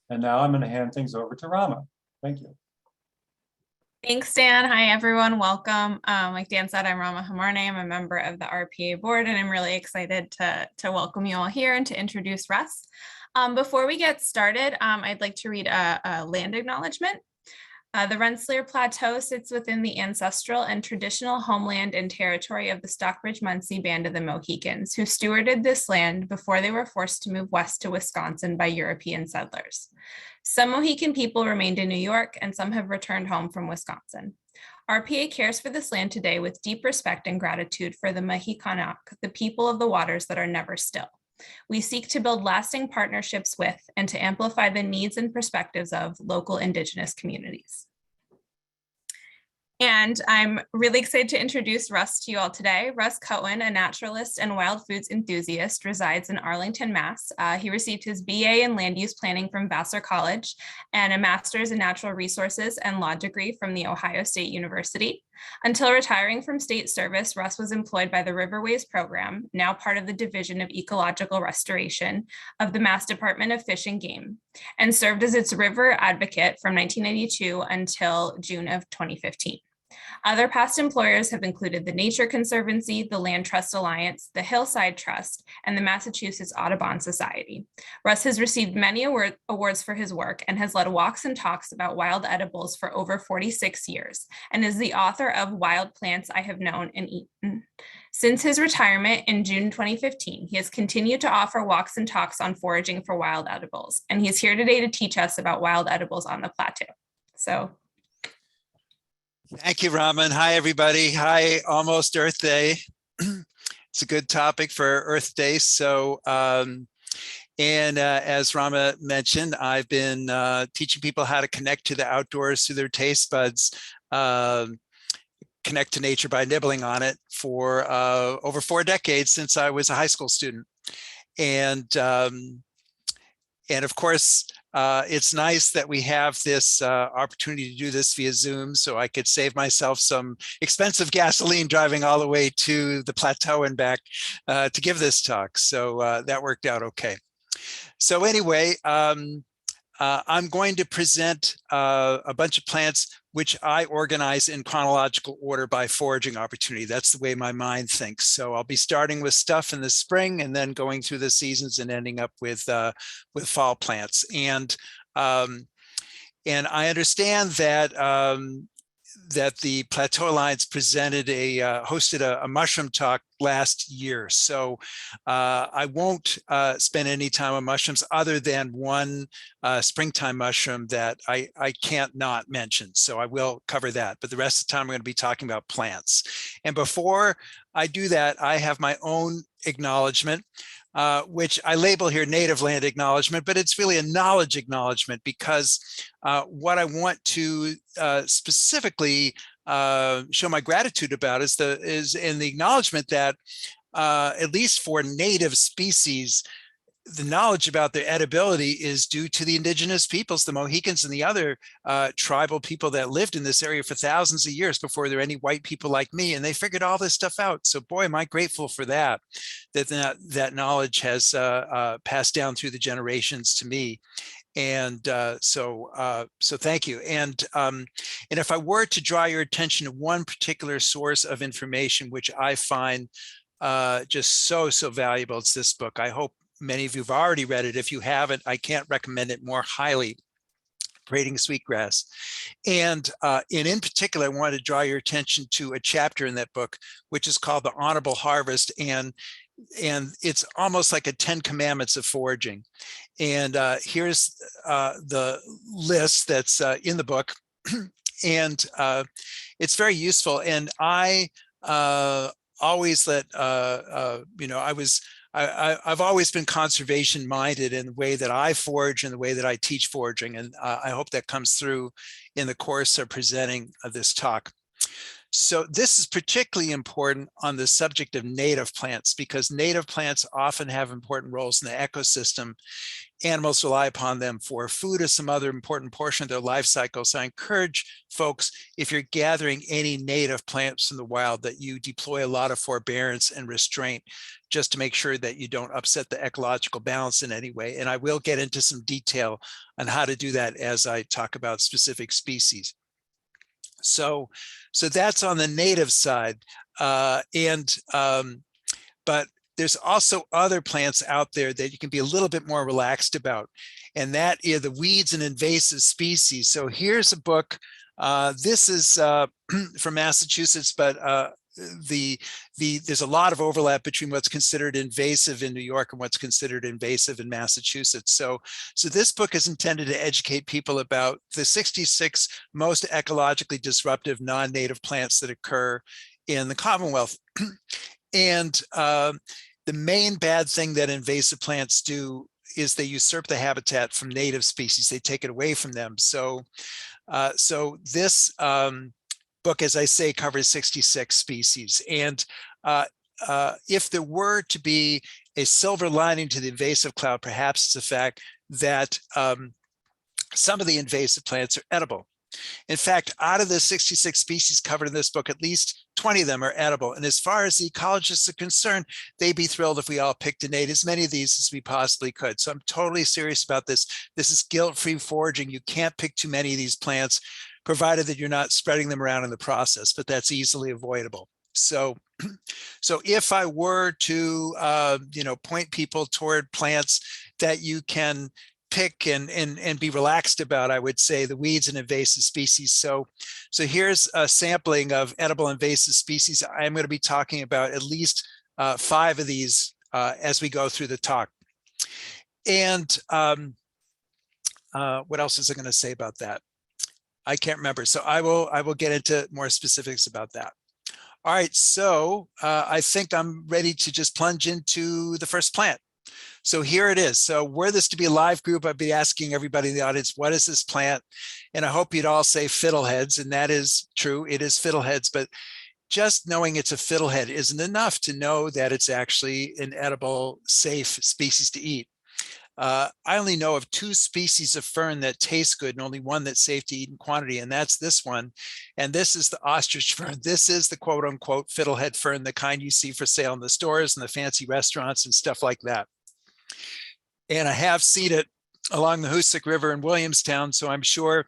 And now I'm going to hand things over to Rama. Thank you. Thanks, Dan. Hi, everyone. Welcome. Like Dan said, I'm Rama Hamarne. I'm a member of the RPA board, and I'm really excited to welcome you all here and to introduce Russ. Before we get started, I'd like to read a land acknowledgement. The Rensselaer Plateau sits within the ancestral and traditional homeland and territory of the Stockbridge-Munsee Band of the Mohicans, who stewarded this land before they were forced to move west to Wisconsin by European settlers. Some Mohican people remained in New York, and some have returned home from Wisconsin. RPA cares for this land today with deep respect and gratitude for the Mahikanak, the people of the waters that are never still. We seek to build lasting partnerships with and to amplify the needs and perspectives of local Indigenous communities. And I'm really excited to introduce Russ to you all today. Russ Cohen, a naturalist and wild foods enthusiast, resides in Arlington, Mass. He received his BA in land use planning from Vassar College and a master's in natural resources and law degree from the Ohio State University. Until retiring from state service, Russ was employed by the Riverways program, now part of the Division of Ecological Restoration of the Mass Department of Fish and Game, and served as its river advocate from 1992 until June of 2015. Other past employers have included the Nature Conservancy, the Land Trust Alliance, the Hillside Trust, and the Massachusetts Audubon Society. Russ has received many awards for his work and has led walks and talks about wild edibles for over 46 years, and is the author of Wild Plants I Have Known and Eaten. Since his retirement in June 2015, he has continued to offer walks and talks on foraging for wild edibles, and he's here today to teach us about wild edibles on the plateau. So. Thank you, Raman. Hi, everybody. Hi, almost Earth Day. It's a good topic for Earth Day. So, as Rama mentioned, I've been teaching people how to connect to the outdoors through their taste buds, connect to nature by nibbling on it for over 4 decades since I was a high school student. And of course, it's nice that we have this opportunity to do this via Zoom, so I could save myself some expensive gasoline driving all the way to the plateau and back to give this talk. So that worked out okay. So anyway, I'm going to present a bunch of plants which I organize in chronological order by foraging opportunity. That's the way my mind thinks. So I'll be starting with stuff in the spring and then going through the seasons and ending up with fall plants. And I understand that that the Plateau Alliance hosted a mushroom talk last year. So I won't spend any time on mushrooms other than one springtime mushroom that I can't not mention. So I will cover that, but the rest of the time we're going to be talking about plants. And before I do that, I have my own acknowledgement, which I label here native land acknowledgement, but it's really a knowledge acknowledgement because what I want to specifically show my gratitude about is in the acknowledgement that at least for native species, the knowledge about their edibility is due to the indigenous peoples, the Mohicans and the other tribal people that lived in this area for thousands of years before there were any white people like me, and they figured all this stuff out. So boy, am I grateful for that knowledge has passed down through the generations to me. And so thank you. And if I were to draw your attention to one particular source of information, which I find just so valuable, it's this book. I hope many of you have already read it. If you haven't, I can't recommend it more highly. Braiding Sweetgrass. And in particular, I wanted to draw your attention to a chapter in that book, which is called The Honorable Harvest. And it's almost like a 10 commandments of foraging. And here's the list that's in the book. And it's very useful. And I always let, I've always been conservation minded in the way that I forage and the way that I teach foraging. And I hope that comes through in the course of presenting this talk. So this is particularly important on the subject of native plants, because native plants often have important roles in the ecosystem. Animals rely upon them for food or some other important portion of their life cycle. So I encourage folks, if you're gathering any native plants in the wild, that you deploy a lot of forbearance and restraint just to make sure that you don't upset the ecological balance in any way. And I will get into some detail on how to do that as I talk about specific species. So that's on the native side. But there's also other plants out there that you can be a little bit more relaxed about, and that is the weeds and invasive species. So here's a book. This is from Massachusetts, but there's a lot of overlap between what's considered invasive in New York and what's considered invasive in Massachusetts. So this book is intended to educate people about the 66 most ecologically disruptive non-native plants that occur in the Commonwealth. And the main bad thing that invasive plants do is they usurp the habitat from native species. They take it away from them. So this book, as I say, covers 66 species. And if there were to be a silver lining to the invasive cloud, perhaps it's the fact that some of the invasive plants are edible. In fact, out of the 66 species covered in this book, at least 20 of them are edible. And as far as the ecologists are concerned, they'd be thrilled if we all picked and ate as many of these as we possibly could. So I'm totally serious about this. This is guilt-free foraging. You can't pick too many of these plants, provided that you're not spreading them around in the process, but that's easily avoidable. So if I were to point people toward plants that you can pick and be relaxed about, I would say the weeds and invasive species. So here's a sampling of edible invasive species. I'm going to be talking about at least 5 of these as we go through the talk. And what else is I going to say about that? I can't remember. So I will get into more specifics about that. All right, so I think I'm ready to just plunge into the first plant. So here it is. So were this to be a live group, I'd be asking everybody in the audience, what is this plant? And I hope you'd all say fiddleheads, and that is true. It is fiddleheads, but just knowing it's a fiddlehead isn't enough to know that it's actually an edible, safe species to eat. I only know of 2 species of fern that taste good and only one that's safe to eat in quantity, and that's this one. And this is the ostrich fern. This is the quote unquote fiddlehead fern, the kind you see for sale in the stores and the fancy restaurants and stuff like that. And I have seen it along the Hoosick River in Williamstown, so I'm sure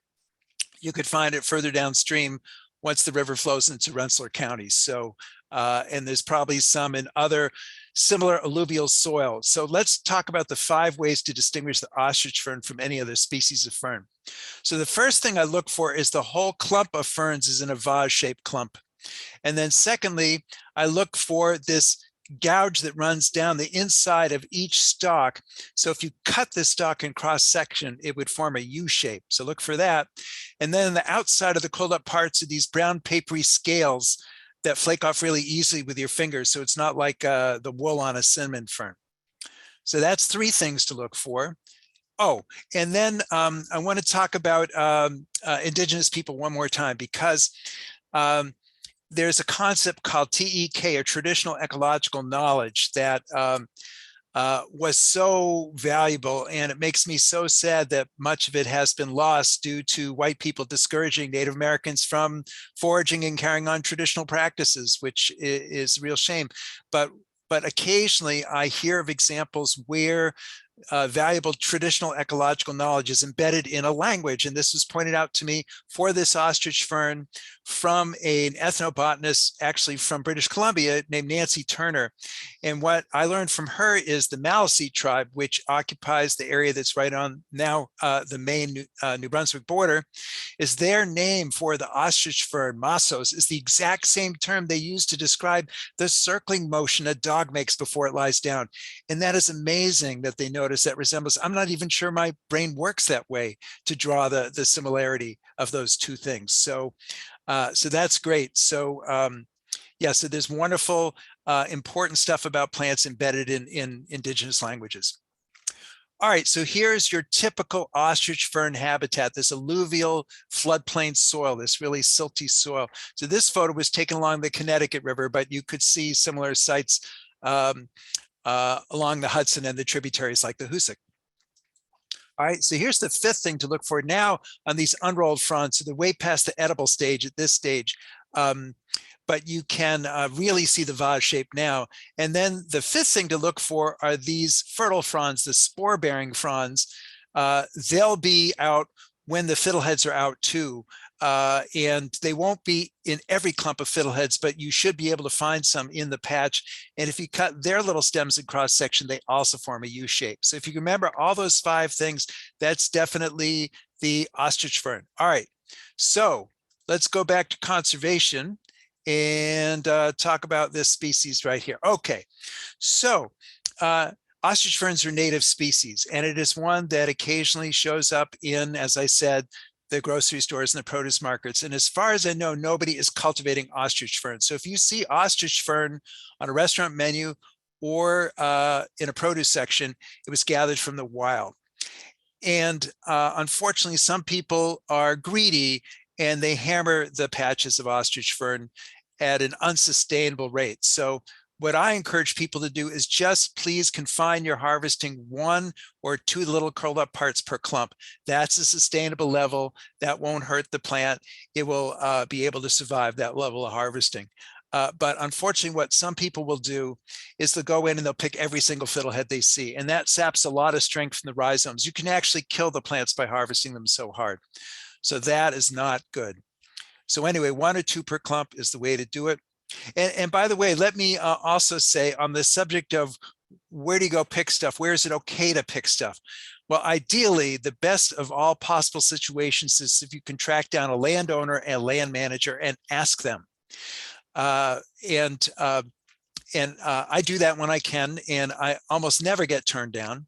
you could find it further downstream once the river flows into Rensselaer County. So, and there's probably some in other similar alluvial soil. So let's talk about the 5 ways to distinguish the ostrich fern from any other species of fern. So the first thing I look for is the whole clump of ferns is in a vase-shaped clump. And then secondly, I look for this gouge that runs down the inside of each stalk. So if you cut the stalk in cross section, it would form a U shape. So look for that. And then the outside of the curled up parts are these brown papery scales that flake off really easily with your fingers. So it's not like the wool on a cinnamon fern. So that's 3 things to look for. Oh, and then I want to talk about indigenous people one more time, because there's a concept called TEK, or traditional ecological knowledge, that was so valuable, and it makes me so sad that much of it has been lost due to white people discouraging Native Americans from foraging and carrying on traditional practices, which is a real shame. But occasionally I hear of examples where valuable traditional ecological knowledge is embedded in a language. And this was pointed out to me for this ostrich fern from an ethnobotanist, actually from British Columbia, named Nancy Turner. And what I learned from her is the Maliseet tribe, which occupies the area that's right on now the Maine New Brunswick border, is their name for the ostrich fern. Masos is the exact same term they use to describe the circling motion a dog makes before it lies down. And that is amazing that they notice that resemblance. I'm not even sure my brain works that way to draw the similarity of those 2 things. So that's great. So yeah, so there's wonderful, important stuff about plants embedded in indigenous languages. All right, so here's your typical ostrich fern habitat, this alluvial floodplain soil, this really silty soil. So this photo was taken along the Connecticut River, but you could see similar sites along the Hudson and the tributaries like the Hoosic. All right, so here's the fifth thing to look for now on these unrolled fronds. So they're way past the edible stage at this stage. But you can really see the vase shape now. And then the fifth thing to look for are these fertile fronds, the spore-bearing fronds. They'll be out when the fiddleheads are out too. And they won't be in every clump of fiddleheads, but you should be able to find some in the patch. And if you cut their little stems in cross section, they also form a U shape. So if you remember all those 5 things, that's definitely the ostrich fern. All right, so let's go back to conservation and talk about this species right here. Okay, so ostrich ferns are native species, and it is one that occasionally shows up in, as I said, the grocery stores and the produce markets. And as far as I know, nobody is cultivating ostrich fern. So if you see ostrich fern on a restaurant menu or in a produce section, it was gathered from the wild. And unfortunately, some people are greedy and they hammer the patches of ostrich fern at an unsustainable rate. So what I encourage people to do is just please confine your harvesting 1 or 2 little curled up parts per clump. That's a sustainable level. That won't hurt the plant. It will be able to survive that level of harvesting. But unfortunately, what some people will do is they'll go in and they'll pick every single fiddlehead they see. And that saps a lot of strength from the rhizomes. You can actually kill the plants by harvesting them so hard. So that is not good. So anyway, 1 or 2 per clump is the way to do it. And by the way, let me also say on the subject of where do you go pick stuff? Where is it okay to pick stuff? Well, ideally, the best of all possible situations is if you can track down a landowner and a land manager and ask them. I do that when I can, and I almost never get turned down.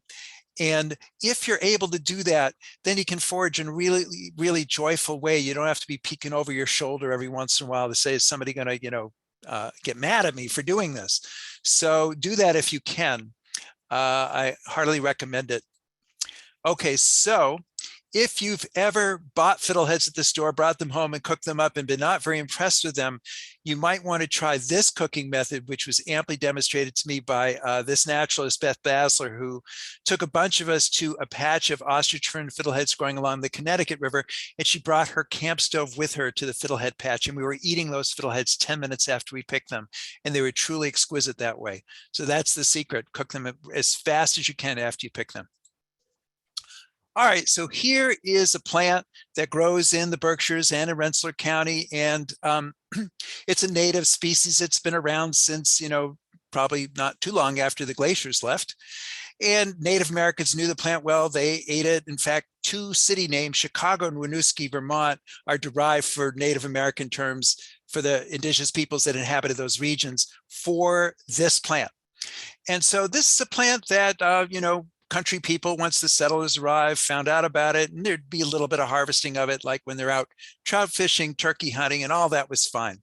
And if you're able to do that, then you can forage in a really, really joyful way. You don't have to be peeking over your shoulder every once in a while to say, is somebody going to, get mad at me for doing this? So do that if you can. I heartily recommend it. Okay, so if you've ever bought fiddleheads at the store, brought them home and cooked them up and been not very impressed with them, you might want to try this cooking method, which was amply demonstrated to me by this naturalist, Beth Basler, who took a bunch of us to a patch of ostrich fern fiddleheads growing along the Connecticut River, and she brought her camp stove with her to the fiddlehead patch, and we were eating those fiddleheads 10 minutes after we picked them, and they were truly exquisite that way. So that's the secret. Cook them as fast as you can after you pick them. All right, so here is a plant that grows in the Berkshires and in Rensselaer County, and it's a native species. It's been around since, probably not too long after the glaciers left. And Native Americans knew the plant well. They ate it. In fact, 2 city names, Chicago and Winooski, Vermont, are derived for Native American terms for the indigenous peoples that inhabited those regions for this plant. And so this is a plant that, country people, once the settlers arrived, found out about it, and there'd be a little bit of harvesting of it, like when they're out trout fishing, turkey hunting, and all that was fine.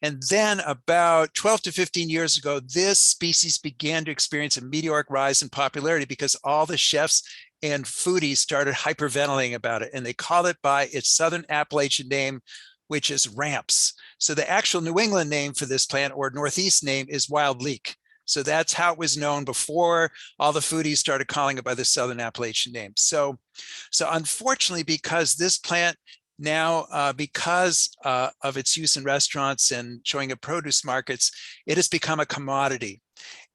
And then about 12 to 15 years ago, this species began to experience a meteoric rise in popularity because all the chefs and foodies started hyperventilating about it, and they called it by its Southern Appalachian name, which is ramps. So the actual New England name for this plant, or Northeast name, is wild leek. So that's how it was known before all the foodies started calling it by the Southern Appalachian name. So unfortunately, because this plant now, because of its use in restaurants and showing at produce markets, it has become a commodity.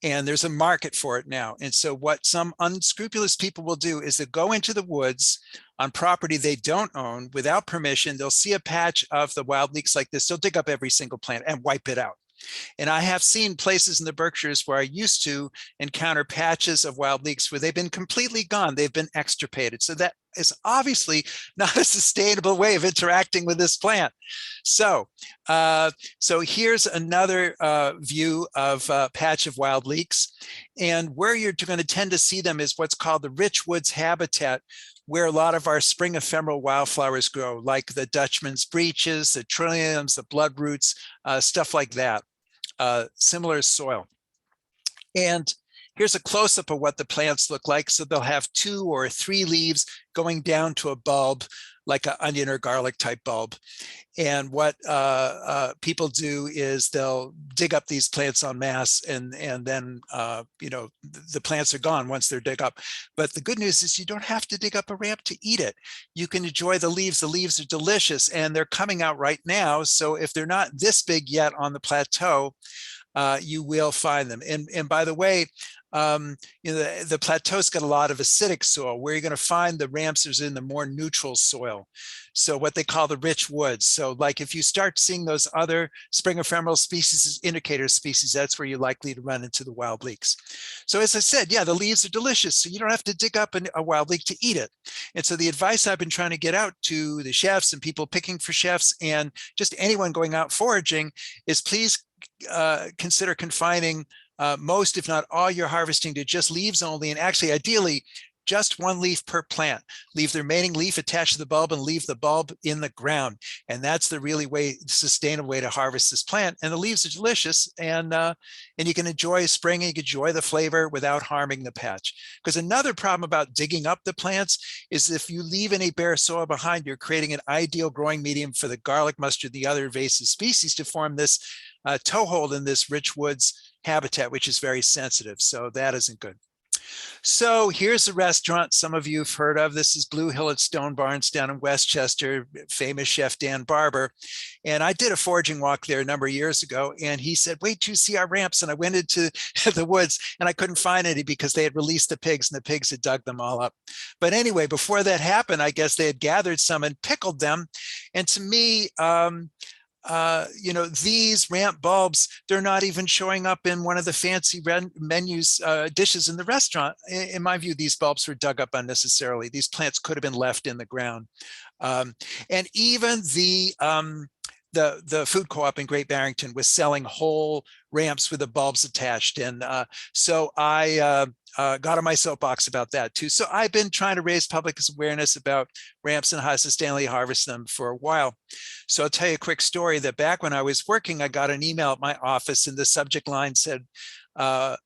And there's a market for it now. And so what some unscrupulous people will do is they go into the woods on property they don't own without permission. They'll see a patch of the wild leeks like this. They'll dig up every single plant and wipe it out. And I have seen places in the Berkshires where I used to encounter patches of wild leeks where they've been completely gone. They've been extirpated. So that is obviously not a sustainable way of interacting with this plant. So here's another view of a patch of wild leeks. And where you're going to tend to see them is what's called the rich woods habitat, where a lot of our spring ephemeral wildflowers grow, like the Dutchman's breeches, the trilliums, the bloodroots, stuff like that. Similar soil. And here's a close-up of what the plants look like. So they'll have 2 or 3 leaves going down to a bulb, like an onion or garlic type bulb. And what people do is they'll dig up these plants en masse, and then the plants are gone once they're dug up. But the good news is you don't have to dig up a ramp to eat it. You can enjoy the leaves. The leaves are delicious, and they're coming out right now. So if they're not this big yet on the plateau, you will find them. And by the way, the plateau's got a lot of acidic soil. Where you're going to find the ramps is in the more neutral soil. So what they call the rich woods. So like if you start seeing those other spring ephemeral species as indicator species, that's where you're likely to run into the wild leeks. So as I said, yeah, the leaves are delicious. So you don't have to dig up a wild leek to eat it. And so the advice I've been trying to get out to the chefs and people picking for chefs and just anyone going out foraging is please consider confining most, if not all, your harvesting to just leaves only, and actually ideally just 1 leaf per plant. Leave the remaining leaf attached to the bulb and leave the bulb in the ground. And that's the really sustainable way to harvest this plant. And the leaves are delicious, and you can enjoy spring, and you can enjoy the flavor without harming the patch. Because another problem about digging up the plants is if you leave any bare soil behind, you're creating an ideal growing medium for the garlic mustard, the other invasive species, to form this toehold in this rich woods habitat, which is very sensitive. So that isn't good. So here's a restaurant some of you have heard of. This is Blue Hill at Stone Barns down in Westchester, famous chef Dan Barber. And I did a foraging walk there a number of years ago, and he said, wait till you see our ramps. And I went into the woods and I couldn't find any because they had released the pigs and the pigs had dug them all up. But anyway, before that happened, I guess they had gathered some and pickled them. And to me, these ramp bulbs, they're not even showing up in one of the fancy menus dishes in the restaurant. In my view, these bulbs were dug up unnecessarily. These plants could have been left in the ground. And even the food co-op in Great Barrington was selling whole ramps with the bulbs attached. And so I got on my soapbox about that too. So I've been trying to raise public awareness about ramps and how to sustainably harvest them for a while. So I'll tell you a quick story that back when I was working, I got an email at my office and the subject line said, wild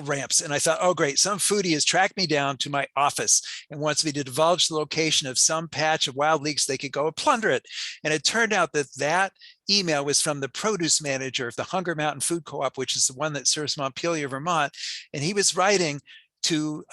ramps. And I thought, oh, great. Some foodie has tracked me down to my office and wants me to divulge the location of some patch of wild leeks. They could go and plunder it. And it turned out that that email was from the produce manager of the Hunger Mountain Food Co-op, which is the one that serves Montpelier, Vermont. And he was writing to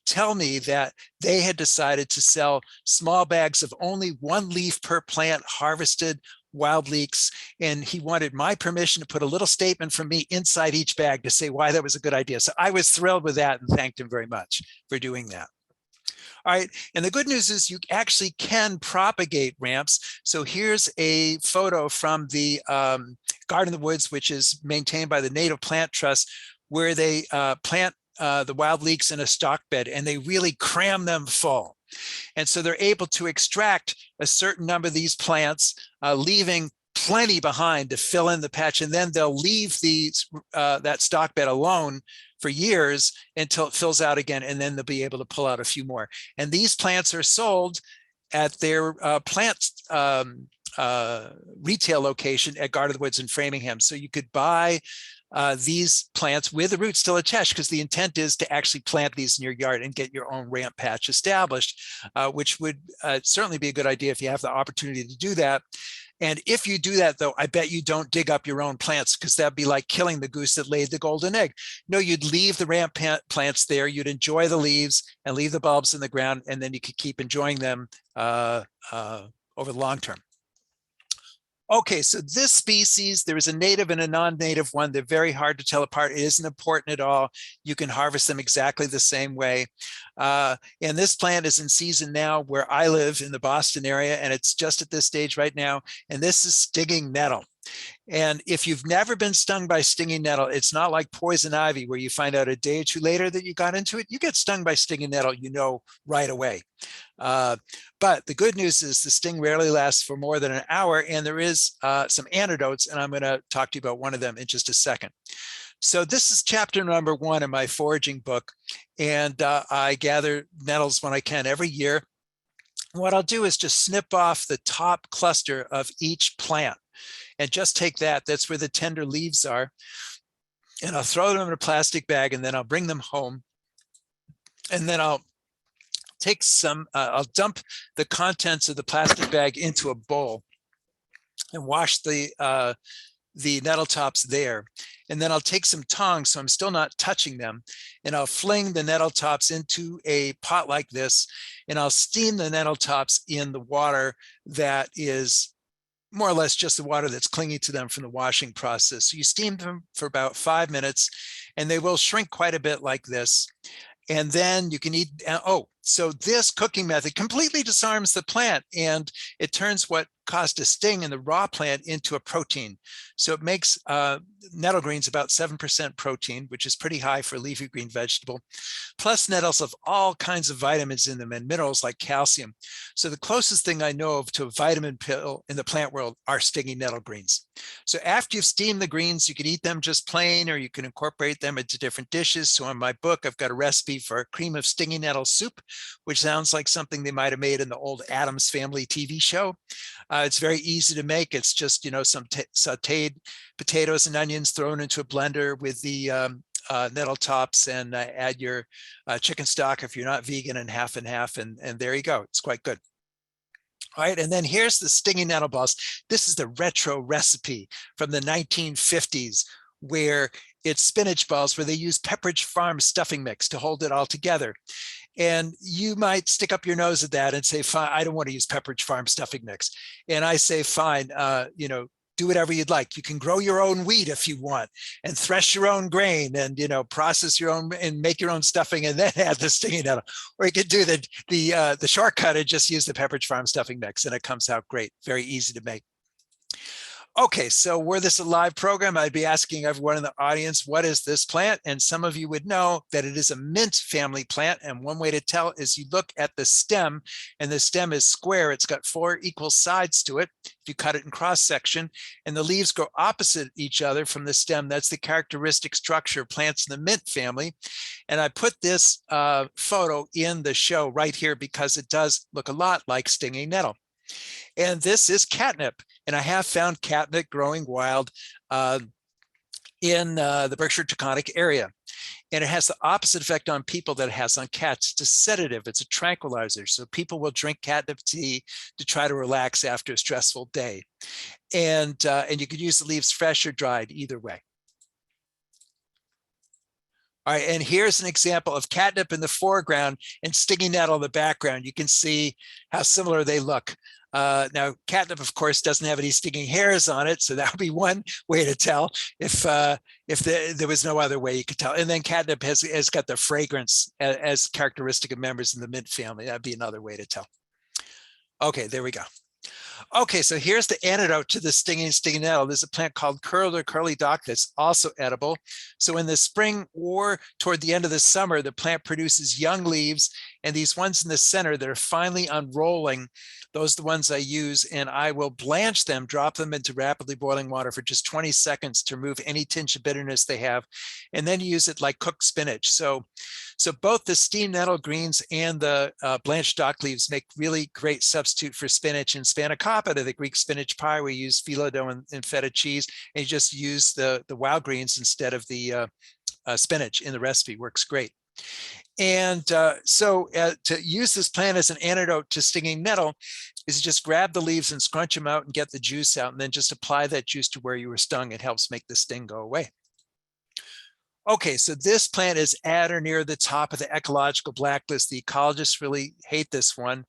tell me that they had decided to sell small bags of only 1 leaf per plant harvested wild leeks, and he wanted my permission to put a little statement from me inside each bag to say why that was a good idea. So I was thrilled with that and thanked him very much for doing that. All right, and the good news is you actually can propagate ramps. So here's a photo from the Garden of the Woods, which is maintained by the Native Plant Trust, where they plant the wild leeks in a stock bed, and they really cram them full. And so they're able to extract a certain number of these plants, leaving plenty behind to fill in the patch. And then they'll leave that stock bed alone for years until it fills out again. And then they'll be able to pull out a few more. And these plants are sold at their plant retail location at Garden of the Woods in Framingham. So you could buy these plants with the roots still attached, because the intent is to actually plant these in your yard and get your own ramp patch established, which would certainly be a good idea if you have the opportunity to do that. And if you do that, though, I bet you don't dig up your own plants, because that'd be like killing the goose that laid the golden egg. No, you'd leave the ramp plants there. You'd enjoy the leaves and leave the bulbs in the ground, and then you could keep enjoying them over the long term. Okay, so this species, there is a native and a non-native one. They're very hard to tell apart. It isn't important at all. You can harvest them exactly the same way. And this plant is in season now where I live in the Boston area, and it's just at this stage right now. And this is stinging nettle. And if you've never been stung by stinging nettle, it's not like poison ivy where you find out a day or two later that you got into it. You get stung by stinging nettle, you know right away. But the good news is the sting rarely lasts for more than an hour, and there is some antidotes, and I'm going to talk to you about one of them in just a second. So this is chapter number 1 in my foraging book, and I gather nettles when I can every year. What I'll do is just snip off the top cluster of each plant and just take that. That's where the tender leaves are. and I'll throw them in a plastic bag, and then I'll bring them home. And then I'll take some, I'll dump the contents of the plastic bag into a bowl and wash the nettle tops there. And then I'll take some tongs, so I'm still not touching them, and I'll fling the nettle tops into a pot like this, and I'll steam the nettle tops in the water that is more or less just the water that's clinging to them from the washing process. So you steam them for about 5 minutes, and they will shrink quite a bit like this. And then you can eat, so this cooking method completely disarms the plant, and it turns what caused a sting in the raw plant into a protein. So it makes nettle greens about 7% protein, which is pretty high for a leafy green vegetable. Plus nettles have all kinds of vitamins in them and minerals like calcium. So the closest thing I know of to a vitamin pill in the plant world are stinging nettle greens. So after you've steamed the greens, you can eat them just plain, or you can incorporate them into different dishes. So in my book, I've got a recipe for a cream of stinging nettle soup, which sounds like something they might have made in the old Addams Family TV show. It's very easy to make. It's just, some sauteed potatoes and onions thrown into a blender with the nettle tops, and add your chicken stock if you're not vegan, and half, and there you go. It's quite good. All right, and then here's the stinging nettle balls. This is the retro recipe from the 1950s, where it's spinach balls, where they use Pepperidge Farm stuffing mix to hold it all together. And you might stick up your nose at that and say, fine, I don't want to use Pepperidge Farm stuffing mix. And I say, fine, do whatever you'd like. You can grow your own wheat if you want, and thresh your own grain, and process your own and make your own stuffing, and then add the stinging nettle. Or you could do the shortcut and just use the Pepperidge Farm stuffing mix, and it comes out great. Very easy to make. Okay, so were this a live program, I'd be asking everyone in the audience, what is this plant? And some of you would know that it is a mint family plant. And one way to tell is you look at the stem, and the stem is square. It's got 4 equal sides to it if you cut it in cross section, and the leaves go opposite each other from the stem. That's the characteristic structure of plants in the mint family. And I put this photo in the show right here because it does look a lot like stinging nettle. And this is catnip. And I have found catnip growing wild in the Berkshire Taconic area. And it has the opposite effect on people that it has on cats. It's a sedative, it's a tranquilizer. So people will drink catnip tea to try to relax after a stressful day. And you could use the leaves fresh or dried, either way. All right, and here's an example of catnip in the foreground and stinging nettle in the background. You can see how similar they look. Now, catnip, of course, doesn't have any stinging hairs on it, so that would be one way to tell if there was no other way you could tell. And then catnip has got the fragrance as characteristic of members in the mint family. That'd be another way to tell. Okay, there we go. Okay, so here's the antidote to the stinging nettle. There's a plant called curled or curly dock that's also edible. So in the spring or toward the end of the summer, the plant produces young leaves, and these ones in the center that are finally unrolling, those are the ones I use, and I will blanch them, drop them into rapidly boiling water for just 20 seconds to remove any tinge of bitterness they have, and then use it like cooked spinach. So both the steamed nettle greens and the blanched dock leaves make really great substitute for spinach. And spanakopita, the Greek spinach pie, we use phyllo dough and feta cheese, and you just use the wild greens instead of the spinach in the recipe. Works great. And to use this plant as an antidote to stinging nettle is just grab the leaves and scrunch them out and get the juice out, and then just apply that juice to where you were stung. It helps make the sting go away. Okay, so this plant is at or near the top of the ecological blacklist. The ecologists really hate this one.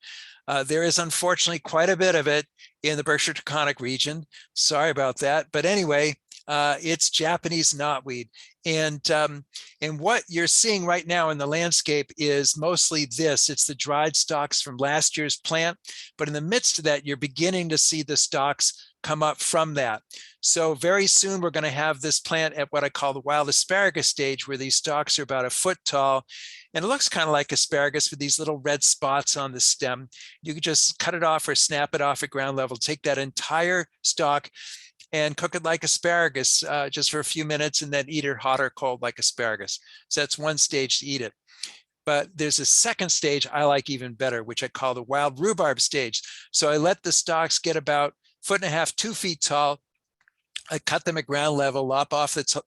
There is unfortunately quite a bit of it in the Berkshire Taconic region. Sorry about that. But anyway, it's Japanese knotweed. And what you're seeing right now in the landscape is mostly this. It's the dried stalks from last year's plant. But in the midst of that, you're beginning to see the stalks come up from that. So very soon we're going to have this plant at what I call the wild asparagus stage, where these stalks are about 1 foot tall. And it looks kind of like asparagus with these little red spots on the stem. You can just cut it off or snap it off at ground level, take that entire stalk and cook it like asparagus just for a few minutes, and then eat it hot or cold like asparagus. So that's one stage to eat it. But there's a second stage I like even better, which I call the wild rhubarb stage. So I let the stalks get about 1.5 to 2 feet tall. I cut them at ground level, lop off the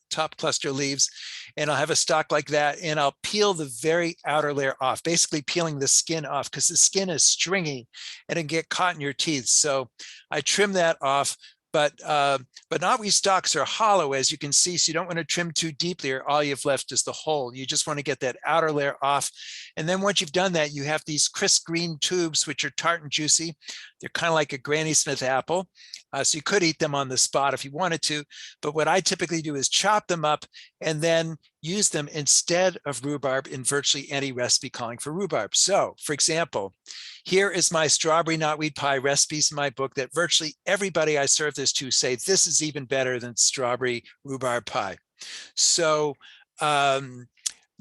top cluster leaves, and I'll have a stalk like that, and I'll peel the very outer layer off, basically peeling the skin off because the skin is stringy and it can get caught in your teeth. So I trim that off, but knotweed stalks are hollow, as you can see, so you don't want to trim too deeply or all you've left is the hole. You just want to get that outer layer off. And then once you've done that, you have these crisp green tubes, which are tart and juicy. They're kind of like a Granny Smith apple. So you could eat them on the spot if you wanted to, but what I typically do is chop them up and then use them instead of rhubarb in virtually any recipe calling for rhubarb. So for example, here is my strawberry knotweed pie recipes in my book that virtually everybody I serve this to say, this is even better than strawberry rhubarb pie. So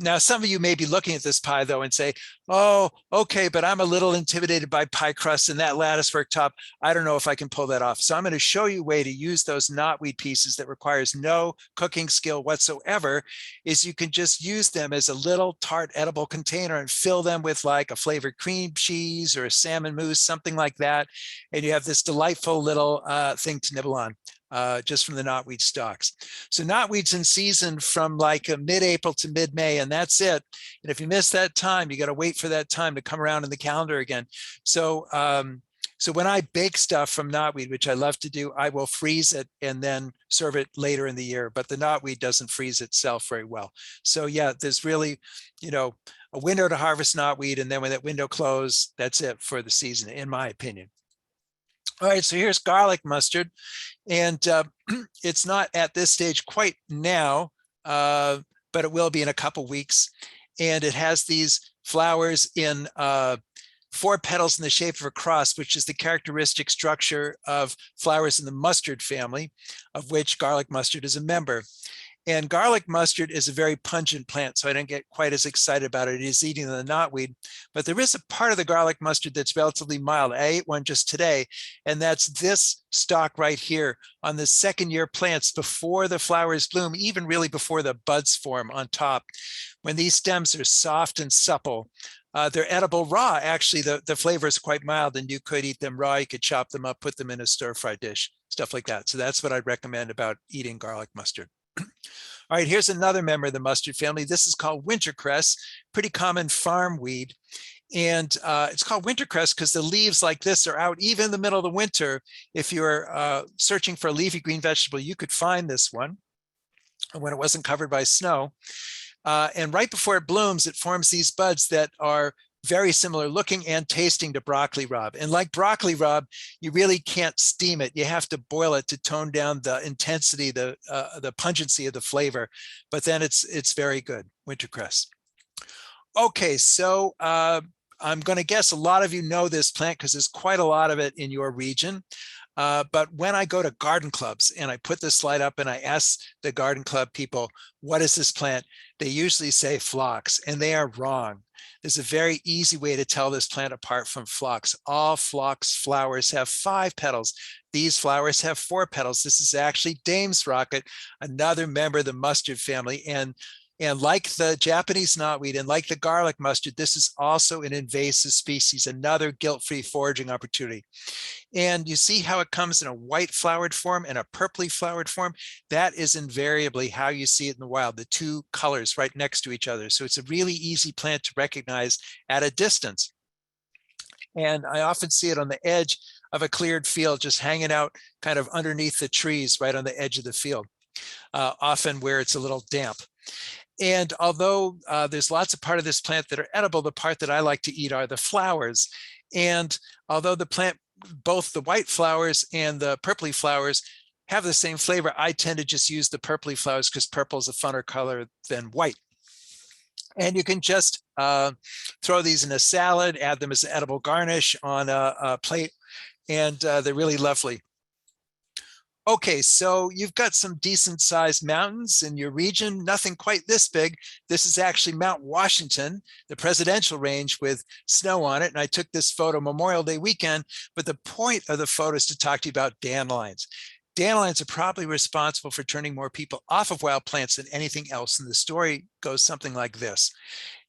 now, some of you may be looking at this pie, though, and say, oh, okay, but I'm a little intimidated by pie crust and that latticework top. I don't know if I can pull that off. So I'm going to show you a way to use those knotweed pieces that requires no cooking skill whatsoever, is you can just use them as a little tart edible container and fill them with like a flavored cream cheese or a salmon mousse, something like that. And you have this delightful little thing to nibble on. Just from the knotweed stalks. So knotweed's in season from like mid-April to mid-May, and that's it. And if you miss that time, you got to wait for that time to come around in the calendar again. So so when I bake stuff from knotweed, which I love to do, I will freeze it and then serve it later in the year. But the knotweed doesn't freeze itself very well. So yeah, there's really, you know, a window to harvest knotweed, and then when that window closes, that's it for the season, in my opinion. All right, so here's garlic mustard, and it's not at this stage quite now, but it will be in a couple weeks. And it has these flowers in 4 petals in the shape of a cross, which is the characteristic structure of flowers in the mustard family, of which garlic mustard is a member. And garlic mustard is a very pungent plant, so I don't get quite as excited about it as eating the knotweed. But there is a part of the garlic mustard that's relatively mild. I ate one just today, and that's this stalk right here on the second-year plants before the flowers bloom, even really before the buds form on top. When these stems are soft and supple, they're edible raw. Actually, the flavor is quite mild, and you could eat them raw. You could chop them up, put them in a stir-fry dish, stuff like that. So that's what I'd recommend about eating garlic mustard. All right, here's another member of the mustard family. This is called wintercress, pretty common farm weed. And it's called wintercress because the leaves like this are out even in the middle of the winter. If you're searching for a leafy green vegetable, you could find this one when it wasn't covered by snow. And right before it blooms, it forms these buds that are very similar looking and tasting to broccoli rabe. And like broccoli rabe, you really can't steam it. You have to boil it to tone down the intensity, the pungency of the flavor. But then it's very good, wintercress. Okay, so I'm going to guess a lot of you know this plant because there's quite a lot of it in your region. But when I go to garden clubs and I put this slide up and I ask the garden club people, what is this plant? They usually say phlox, and they are wrong. There's a very easy way to tell this plant apart from phlox. All phlox flowers have 5 petals. These flowers have 4 petals. This is actually Dame's rocket, another member of the mustard family. And like the Japanese knotweed and like the garlic mustard, this is also an invasive species, another guilt-free foraging opportunity. And you see how it comes in a white flowered form and a purpley flowered form? That is invariably how you see it in the wild, the 2 colors right next to each other. So it's a really easy plant to recognize at a distance. And I often see it on the edge of a cleared field, just hanging out kind of underneath the trees right on the edge of the field, often where it's a little damp. And although there's lots of part of this plant that are edible, the part that I like to eat are the flowers. And although the plant, both the white flowers and the purpley flowers have the same flavor, I tend to just use the purpley flowers because purple is a funner color than white. And you can just throw these in a salad, add them as an edible garnish on a plate, and they're really lovely. Okay, so you've got some decent sized mountains in your region, nothing quite this big. This is actually Mount Washington, the presidential range with snow on it. And I took this photo Memorial Day weekend, but the point of the photo is to talk to you about dandelions. Dandelions are probably responsible for turning more people off of wild plants than anything else. And the story goes something like this.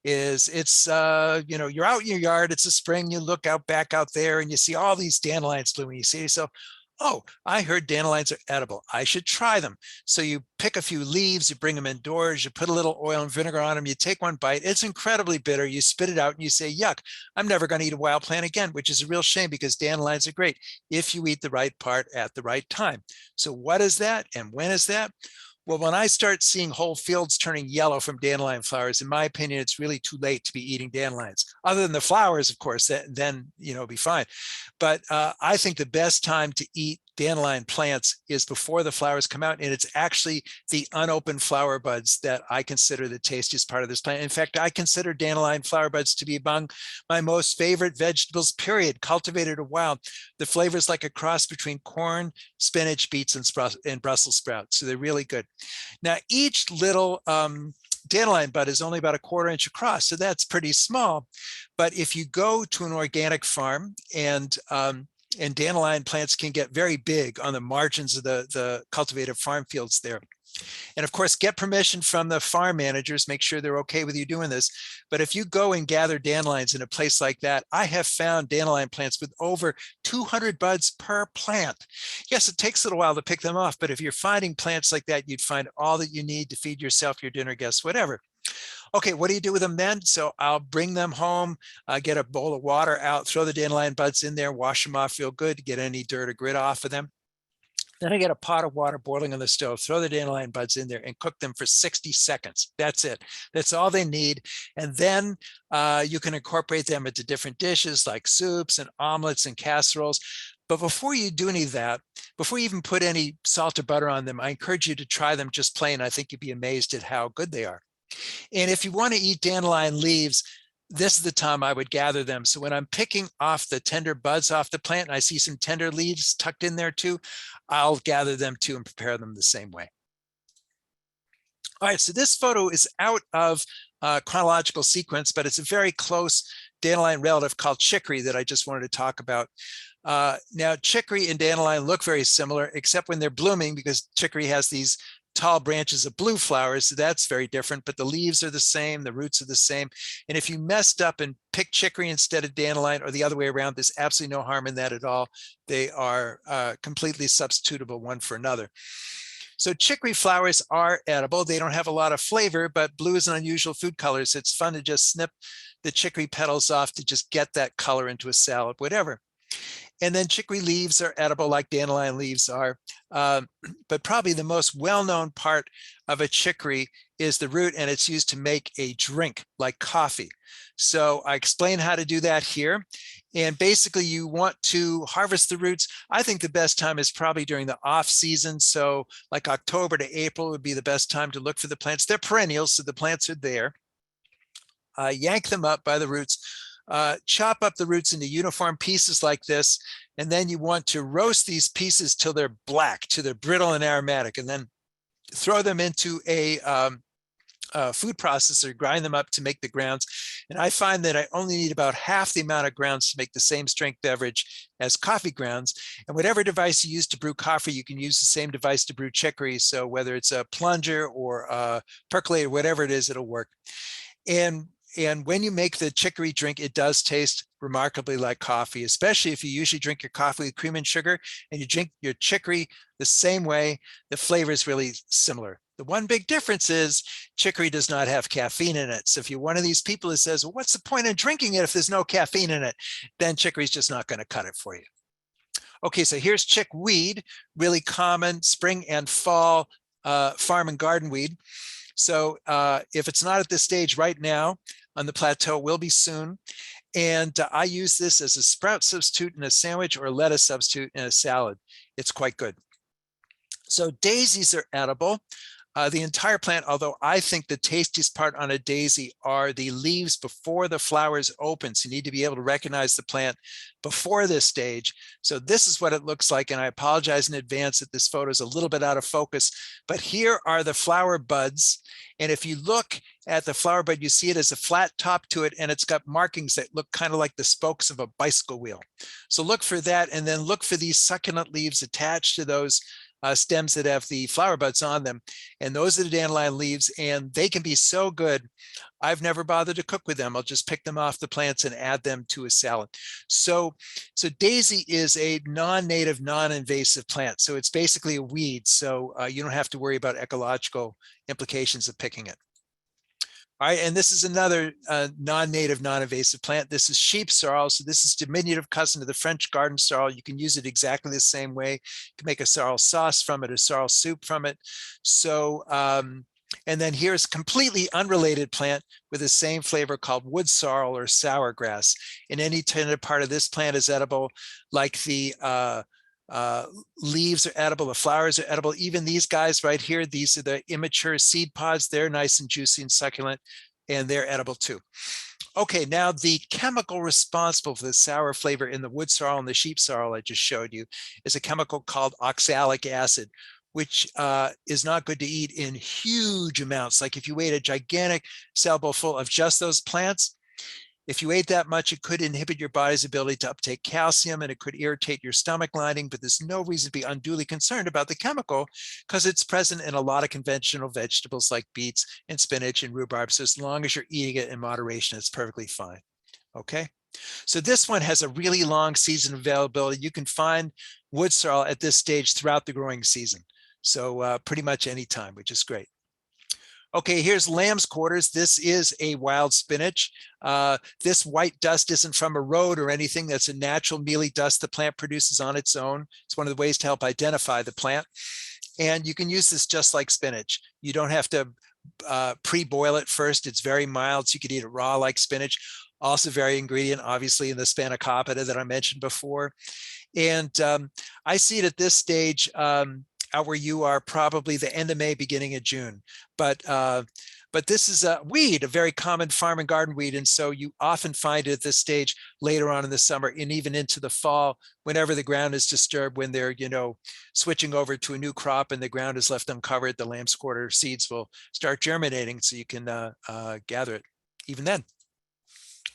It's you know, you're out in your yard, it's a spring, you look out back out there and you see all these dandelions blooming. You say to yourself, Oh, I heard dandelions are edible. I should try them. So you pick a few leaves, you bring them indoors, you put a little oil and vinegar on them, you take one bite. It's incredibly bitter. You spit it out and you say, yuck, I'm never going to eat a wild plant again, which is a real shame because dandelions are great if you eat the right part at the right time. So what is that and when is that? Well, when I start seeing whole fields turning yellow from dandelion flowers, in my opinion, it's really too late to be eating dandelions. Other than the flowers, of course, then be fine. But I think the best time to eat dandelion plants is before the flowers come out, and it's actually the unopened flower buds that I consider the tastiest part of this plant. In fact, I consider dandelion flower buds to be among my most favorite vegetables, period, cultivated or wild. The flavor is like a cross between corn, spinach, beets, and Brussels sprouts, so they're really good. Now, each little dandelion bud is only about 1/4 inch across, so that's pretty small. But if you go to an organic farm and dandelion plants can get very big on the margins of the cultivated farm fields there. And of course, get permission from the farm managers, make sure they're okay with you doing this. But if you go and gather dandelions in a place like that, I have found dandelion plants with over 200 buds per plant. Yes, it takes a little while to pick them off, but if you're finding plants like that, you'd find all that you need to feed yourself, your dinner guests, whatever. Okay, what do you do with them then? So I'll bring them home, get a bowl of water out, throw the dandelion buds in there, wash them off real good to get any dirt or grit off of them. Then I get a pot of water boiling on the stove, throw the dandelion buds in there and cook them for 60 seconds. That's it. That's all they need. And then you can incorporate them into different dishes like soups and omelets and casseroles. But before you do any of that, before you even put any salt or butter on them, I encourage you to try them just plain. I think you'd be amazed at how good they are. And if you want to eat dandelion leaves, this is the time I would gather them. So when I'm picking off the tender buds off the plant and I see some tender leaves tucked in there too, I'll gather them too and prepare them the same way. All right, so this photo is out of chronological sequence, but it's a very close dandelion relative called chicory that I just wanted to talk about. Now, chicory and dandelion look very similar, except when they're blooming, because chicory has these tall branches of blue flowers, so that's very different, but the leaves are the same, the roots are the same. And if you messed up and picked chicory instead of dandelion or the other way around, there's absolutely no harm in that at all. They are completely substitutable one for another. So chicory flowers are edible. They don't have a lot of flavor, but blue is an unusual food color, so it's fun to just snip the chicory petals off to just get that color into a salad, whatever. And then chicory leaves are edible like dandelion leaves are. But probably the most well-known part of a chicory is the root, and it's used to make a drink like coffee. So I explain how to do that here. And basically you want to harvest the roots. I think the best time is probably during the off season. So like October to April would be the best time to look for the plants. They're perennials, so the plants are there. Yank them up by the roots. Chop up the roots into uniform pieces like this, and then you want to roast these pieces till they're black, till they're brittle and aromatic, and then throw them into a food processor, grind them up to make the grounds. And I find that I only need about half the amount of grounds to make the same strength beverage as coffee grounds. And whatever device you use to brew coffee, you can use the same device to brew chicory. So whether it's a plunger or a percolator, whatever it is, it'll work. And when you make the chicory drink, it does taste remarkably like coffee, especially if you usually drink your coffee with cream and sugar and you drink your chicory the same way. The flavor is really similar. The one big difference is chicory does not have caffeine in it. So if you're one of these people who says, well, what's the point in drinking it if there's no caffeine in it? Then chicory is just not going to cut it for you. Okay, so here's chickweed, really common spring and fall farm and garden weed. So if it's not at this stage right now on the plateau, it will be soon. And I use this as a sprout substitute in a sandwich or a lettuce substitute in a salad. It's quite good. So daisies are edible. The entire plant, although I think the tastiest part on a daisy are the leaves before the flowers open. So you need to be able to recognize the plant before this stage. So this is what it looks like. And I apologize in advance that this photo is a little bit out of focus, but here are the flower buds. And if you look at the flower bud, you see it as a flat top to it, and it's got markings that look kind of like the spokes of a bicycle wheel. So look for that, and then look for these succulent leaves attached to those stems that have the flower buds on them. And those are the dandelion leaves, and they can be so good. I've never bothered to cook with them. I'll just pick them off the plants and add them to a salad. So daisy is a non-native, non-invasive plant. So it's basically a weed. So you don't have to worry about ecological implications of picking it. All right, and this is another non-native, non-invasive plant. This is sheep sorrel. So this is diminutive cousin to the French garden sorrel. You can use it exactly the same way. You can make a sorrel sauce from it, a sorrel soup from it. So, and then here's a completely unrelated plant with the same flavor called wood sorrel or sour grass. And any tender part of this plant is edible, like the leaves are edible, the flowers are edible. Even these guys right here, these are the immature seed pods. They're nice and juicy and succulent, and they're edible too. Okay, now the chemical responsible for the sour flavor in the wood sorrel and the sheep sorrel I just showed you is a chemical called oxalic acid, which is not good to eat in huge amounts. Like if you ate a gigantic salad bowl full of just those plants, if you ate that much, it could inhibit your body's ability to uptake calcium, and it could irritate your stomach lining, but there's no reason to be unduly concerned about the chemical because it's present in a lot of conventional vegetables like beets and spinach and rhubarb. So as long as you're eating it in moderation, it's perfectly fine. Okay. So this one has a really long season availability. You can find wood sorrel at this stage throughout the growing season. So pretty much any time, which is great. Okay, here's lamb's quarters. This is a wild spinach. This white dust isn't from a road or anything. That's a natural mealy dust the plant produces on its own. It's one of the ways to help identify the plant. And you can use this just like spinach. You don't have to pre-boil it first. It's very mild, so you could eat it raw like spinach. Also very ingredient, obviously, in the spanakopita that I mentioned before. And I see it at this stage out where you are, probably the end of May, beginning of June. But this is a weed, a very common farm and garden weed. And so you often find it at this stage later on in the summer and even into the fall, whenever the ground is disturbed, when they're, switching over to a new crop and the ground is left uncovered, the lamb's quarter seeds will start germinating, so you can gather it even then.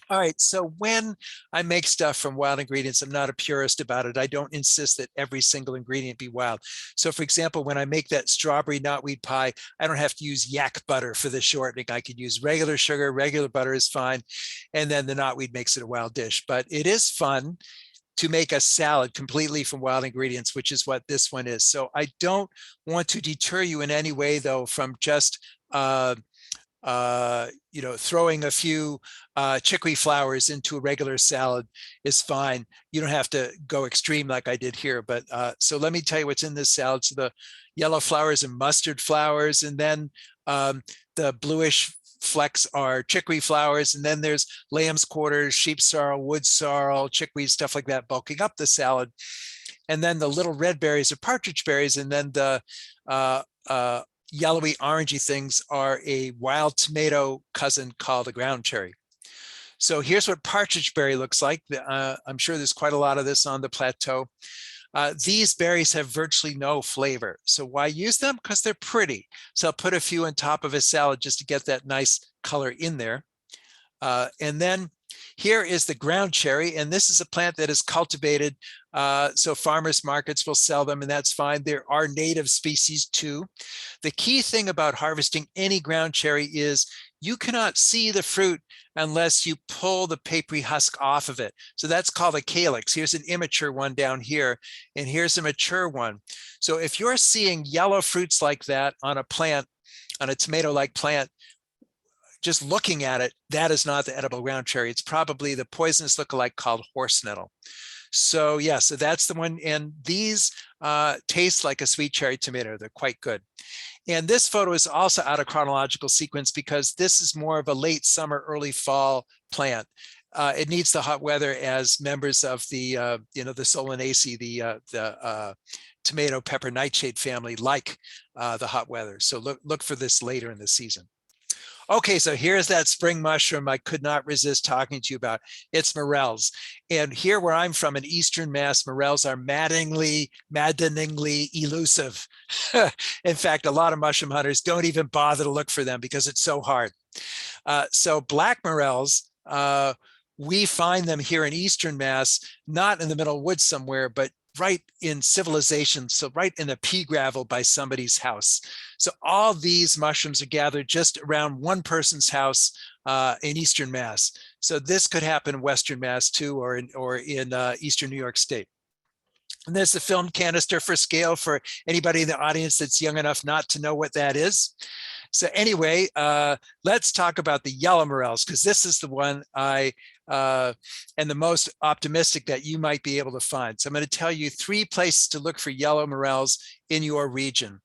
All right, so when I make stuff from wild ingredients, I'm not a purist about it. I don't insist that every single ingredient be wild. So for example, when I make that strawberry knotweed pie, I don't have to use yak butter for the shortening. I could use regular sugar, regular butter is fine. And then the knotweed makes it a wild dish. But it is fun to make a salad completely from wild ingredients, which is what this one is. So I don't want to deter you in any way, though, from just throwing a few chicory flowers into a regular salad is fine. You don't have to go extreme like I did here. But so let me tell you what's in this salad. So the yellow flowers and mustard flowers, and then the bluish flecks are chicory flowers, and then there's lamb's quarters, sheep sorrel, wood sorrel, chicory, stuff like that, bulking up the salad. And then the little red berries are partridge berries, and then the yellowy orangey things are a wild tomato cousin called a ground cherry. So here's what partridge berry looks like. I'm sure there's quite a lot of this on the plateau. These berries have virtually no flavor. So why use them? Because they're pretty. So I'll put a few on top of a salad just to get that nice color in there. And then here is the ground cherry, and this is a plant that is cultivated. So farmers markets will sell them, and that's fine. There are native species too. The key thing about harvesting any ground cherry is you cannot see the fruit unless you pull the papery husk off of it. So that's called a calyx. Here's an immature one down here, and here's a mature one. So if you're seeing yellow fruits like that on a plant, on a tomato-like plant, just looking at it, that is not the edible ground cherry. It's probably the poisonous lookalike called horse nettle. So yeah, so that's the one. And these taste like a sweet cherry tomato. They're quite good. And this photo is also out of chronological sequence because this is more of a late summer, early fall plant. It needs the hot weather, as members of the, the Solanaceae, the tomato pepper nightshade family, like the hot weather. So look for this later in the season. Okay, so here's that spring mushroom I could not resist talking to you about. It's morels. And here where I'm from in Eastern Mass, morels are maddeningly elusive. In fact, a lot of mushroom hunters don't even bother to look for them because it's so hard. So black morels, we find them here in Eastern Mass, not in the middle of woods somewhere, but right in civilization, so right in the pea gravel by somebody's house. So all these mushrooms are gathered just around one person's house in Eastern Mass. So this could happen in Western Mass too, or in Eastern New York State. And there's the film canister for scale for anybody in the audience that's young enough not to know what that is. So anyway, let's talk about the yellow morels, because this is the one I and the most optimistic that you might be able to find. So I'm going to tell you 3 places to look for yellow morels in your region.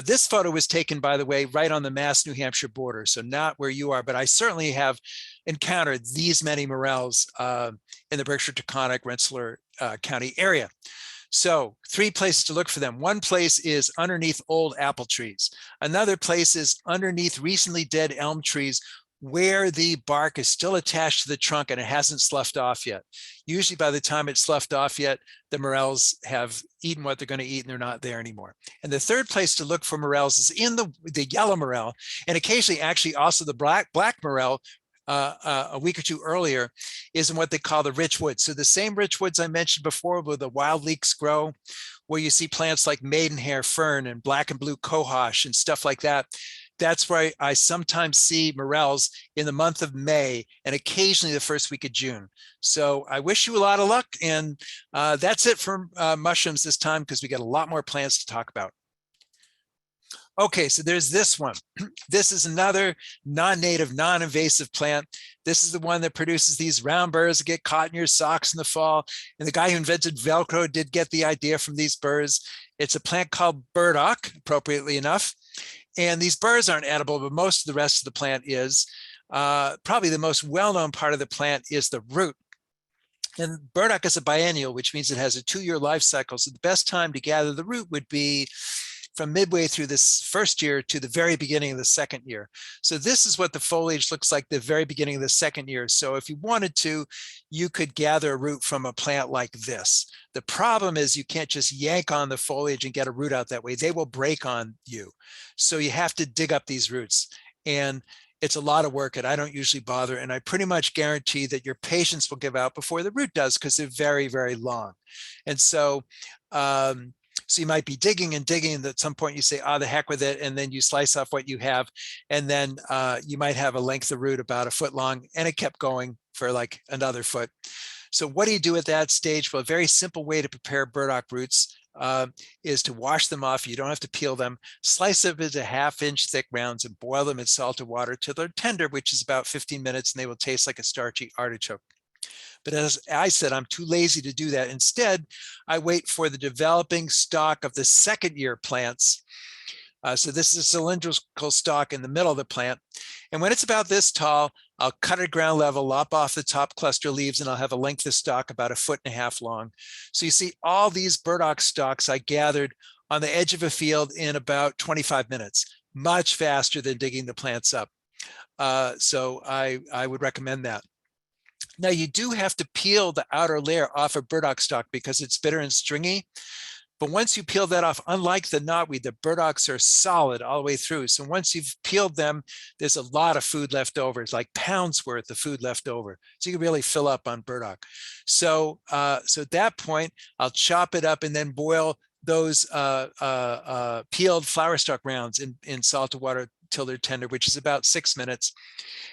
This photo was taken, by the way, right on the Mass-New Hampshire border, so not where you are, but I certainly have encountered these many morels in the Berkshire-Taconic, Rensselaer County area. So 3 places to look for them. One place is underneath old apple trees. Another place is underneath recently dead elm trees where the bark is still attached to the trunk and it hasn't sloughed off yet. Usually by the time it's sloughed off yet, the morels have eaten what they're going to eat and they're not there anymore. And the third place to look for morels is in the yellow morel, and occasionally actually also the black morel a week or 2 earlier, is in what they call the rich woods. So the same rich woods I mentioned before where the wild leeks grow, where you see plants like maidenhair fern and black and blue cohosh and stuff like that. That's where I sometimes see morels in the month of May and occasionally the first week of June. So I wish you a lot of luck. And that's it for mushrooms this time, because we got a lot more plants to talk about. Okay, so there's this one. This is another non-native, non-invasive plant. This is the one that produces these round burrs that get caught in your socks in the fall. And the guy who invented Velcro did get the idea from these burrs. It's a plant called burdock, appropriately enough. And these burrs aren't edible, but most of the rest of the plant is. Probably the most well-known part of the plant is the root. And burdock is a biennial, which means it has a 2-year life cycle. So the best time to gather the root would be from midway through this first year to the very beginning of the second year. So this is what the foliage looks like the very beginning of the second year. So if you wanted to, you could gather a root from a plant like this. The problem is you can't just yank on the foliage and get a root out that way. They will break on you. So you have to dig up these roots. And it's a lot of work and I don't usually bother. And I pretty much guarantee that your patience will give out before the root does, because they're very, very long. And so, so you might be digging and digging, and at some point you say, the heck with it. And then you slice off what you have. And then you might have a length of root about 1 foot long, and it kept going for like another foot. So what do you do at that stage? Well, a very simple way to prepare burdock roots is to wash them off. You don't have to peel them. Slice them into 1/2 inch thick rounds and boil them in salted water till they're tender, which is about 15 minutes, and they will taste like a starchy artichoke. But as I said, I'm too lazy to do that. Instead, I wait for the developing stalk of the second year plants. So this is a cylindrical stalk in the middle of the plant. And when it's about this tall, I'll cut at ground level, lop off the top cluster leaves, and I'll have a length of stalk about 1.5 feet long. So you see all these burdock stalks I gathered on the edge of a field in about 25 minutes, much faster than digging the plants up. So I would recommend that. Now you do have to peel the outer layer off a burdock stalk because it's bitter and stringy. But once you peel that off, unlike the knotweed, the burdocks are solid all the way through. So once you've peeled them, there's a lot of food left over. It's like pounds worth of food left over. So you can really fill up on burdock. So, so at that point, I'll chop it up and then boil those peeled flower stalk rounds in salted water till they're tender, which is about 6 minutes.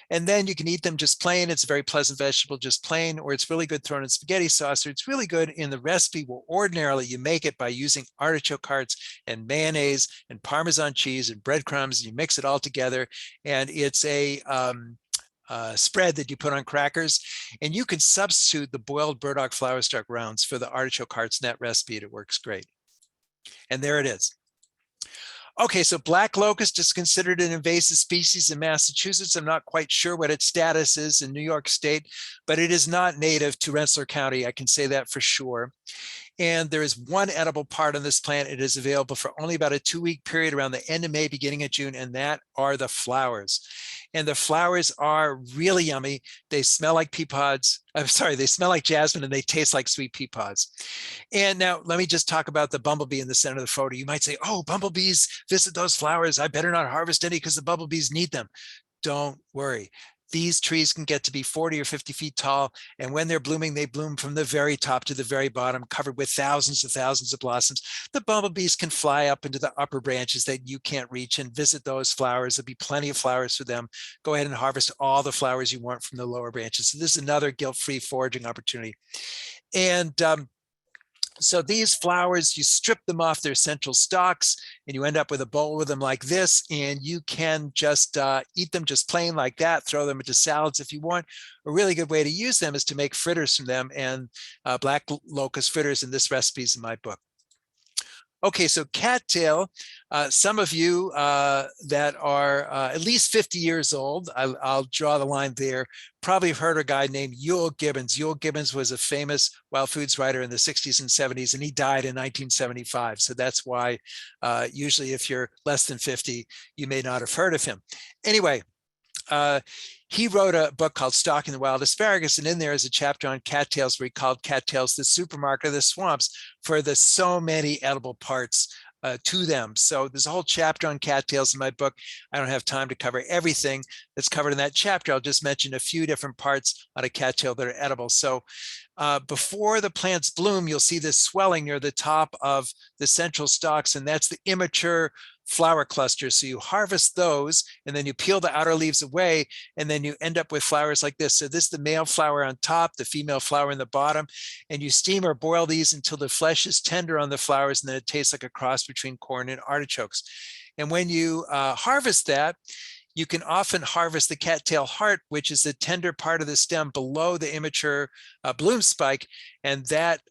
And then you can eat them just plain. It's a very pleasant vegetable, just plain, or it's really good thrown in spaghetti sauce, or it's really good in the recipe where ordinarily you make it by using artichoke hearts and mayonnaise and Parmesan cheese and breadcrumbs. And you mix it all together, and it's a spread that you put on crackers. And you can substitute the boiled burdock flower stalk rounds for the artichoke hearts in that recipe. It works great. And there it is. Okay, so black locust is considered an invasive species in Massachusetts. I'm not quite sure what its status is in New York State, but it is not native to Rensselaer County. I can say that for sure. And there is one edible part on this plant. It is available for only about a 2-week period around the end of May, beginning of June, and that are the flowers. And the flowers are really yummy. They smell like pea pods. I'm sorry, they smell like jasmine and they taste like sweet pea pods. And now let me just talk about the bumblebee in the center of the photo. You might say, oh, bumblebees visit those flowers. I better not harvest any because the bumblebees need them. Don't worry. These trees can get to be 40 or 50 feet tall. And when they're blooming, they bloom from the very top to the very bottom, covered with thousands of blossoms. The bumblebees can fly up into the upper branches that you can't reach and visit those flowers. There'll be plenty of flowers for them. Go ahead and harvest all the flowers you want from the lower branches. So this is another guilt-free foraging opportunity. And so these flowers, you strip them off their central stalks and you end up with a bowl with them like this, and you can just eat them just plain like that, throw them into salads if you want. A really good way to use them is to make fritters from them, and black locust fritters in this recipe is in my book. Okay, so cattail, some of you that are at least 50 years old, I'll draw the line there, probably have heard a guy named Ewell Gibbons. Ewell Gibbons was a famous wild foods writer in the 60s and 70s, and he died in 1975. So that's why usually if you're less than 50, you may not have heard of him. Anyway, he wrote a book called Stalking the Wild Asparagus, and in there is a chapter on cattails where he called cattails the supermarket of the swamps for the so many edible parts to them. So there's a whole chapter on cattails in my book. I don't have time to cover everything that's covered in that chapter. I'll just mention a few different parts on a cattail that are edible. So before the plants bloom, you'll see this swelling near the top of the central stalks, and that's the immature flower clusters. So you harvest those and then you peel the outer leaves away, and then you end up with flowers like this. So this is the male flower on top, the female flower in the bottom, and you steam or boil these until the flesh is tender on the flowers, and then it tastes like a cross between corn and artichokes. And when you harvest that, you can often harvest the cattail heart, which is the tender part of the stem below the immature bloom spike, and that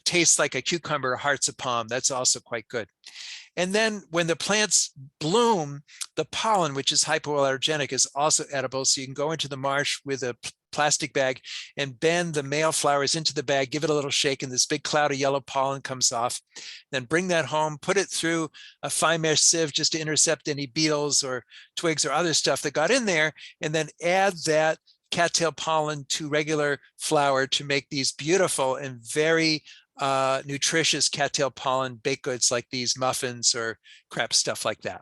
tastes like a cucumber or hearts of palm. That's also quite good. And then when the plants bloom, the pollen, which is hypoallergenic, is also edible. So you can go into the marsh with a plastic bag and bend the male flowers into the bag, give it a little shake, and this big cloud of yellow pollen comes off. Then bring that home, put it through a fine mesh sieve just to intercept any beetles or twigs or other stuff that got in there, and then add that cattail pollen to regular flour to make these beautiful and very nutritious cattail pollen baked goods like these muffins or crepes, stuff like that.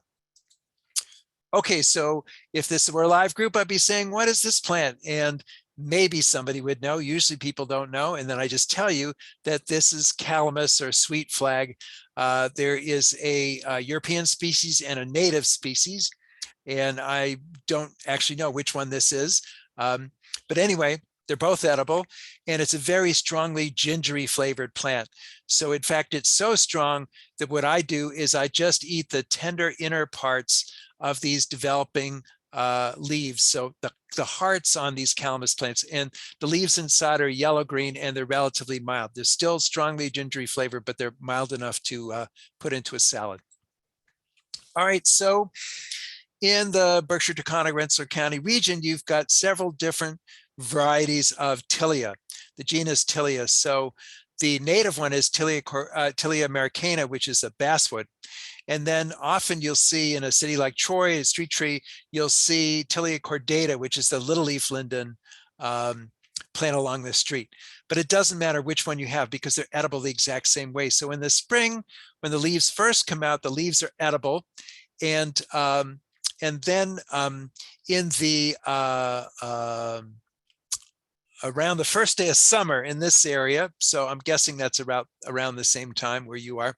Okay, so if this were a live group, I'd be saying, what is this plant? And maybe somebody would know. Usually people don't know. And then I just tell you that this is calamus or sweet flag. There is a European species and a native species, and I don't actually know which one this is. But anyway, they're both edible, and it's a very strongly gingery flavored plant. So in fact, it's so strong that what I do is I just eat the tender inner parts of these developing leaves. So the hearts on these calamus plants, and the leaves inside are yellow-green, and they're relatively mild. They're still strongly gingery flavored, but they're mild enough to put into a salad. All right, so in the Berkshire, Taconic, Rensselaer County region, you've got several different varieties of Tilia, the genus Tilia. So the native one is Tilia americana, which is a basswood. And then often you'll see in a city like Troy, a street tree, you'll see Tilia cordata, which is the little leaf linden plant along the street. But it doesn't matter which one you have because they're edible the exact same way. So in the spring, when the leaves first come out, the leaves are edible. And then in the around the first day of summer in this area, so I'm guessing that's around the same time where you are,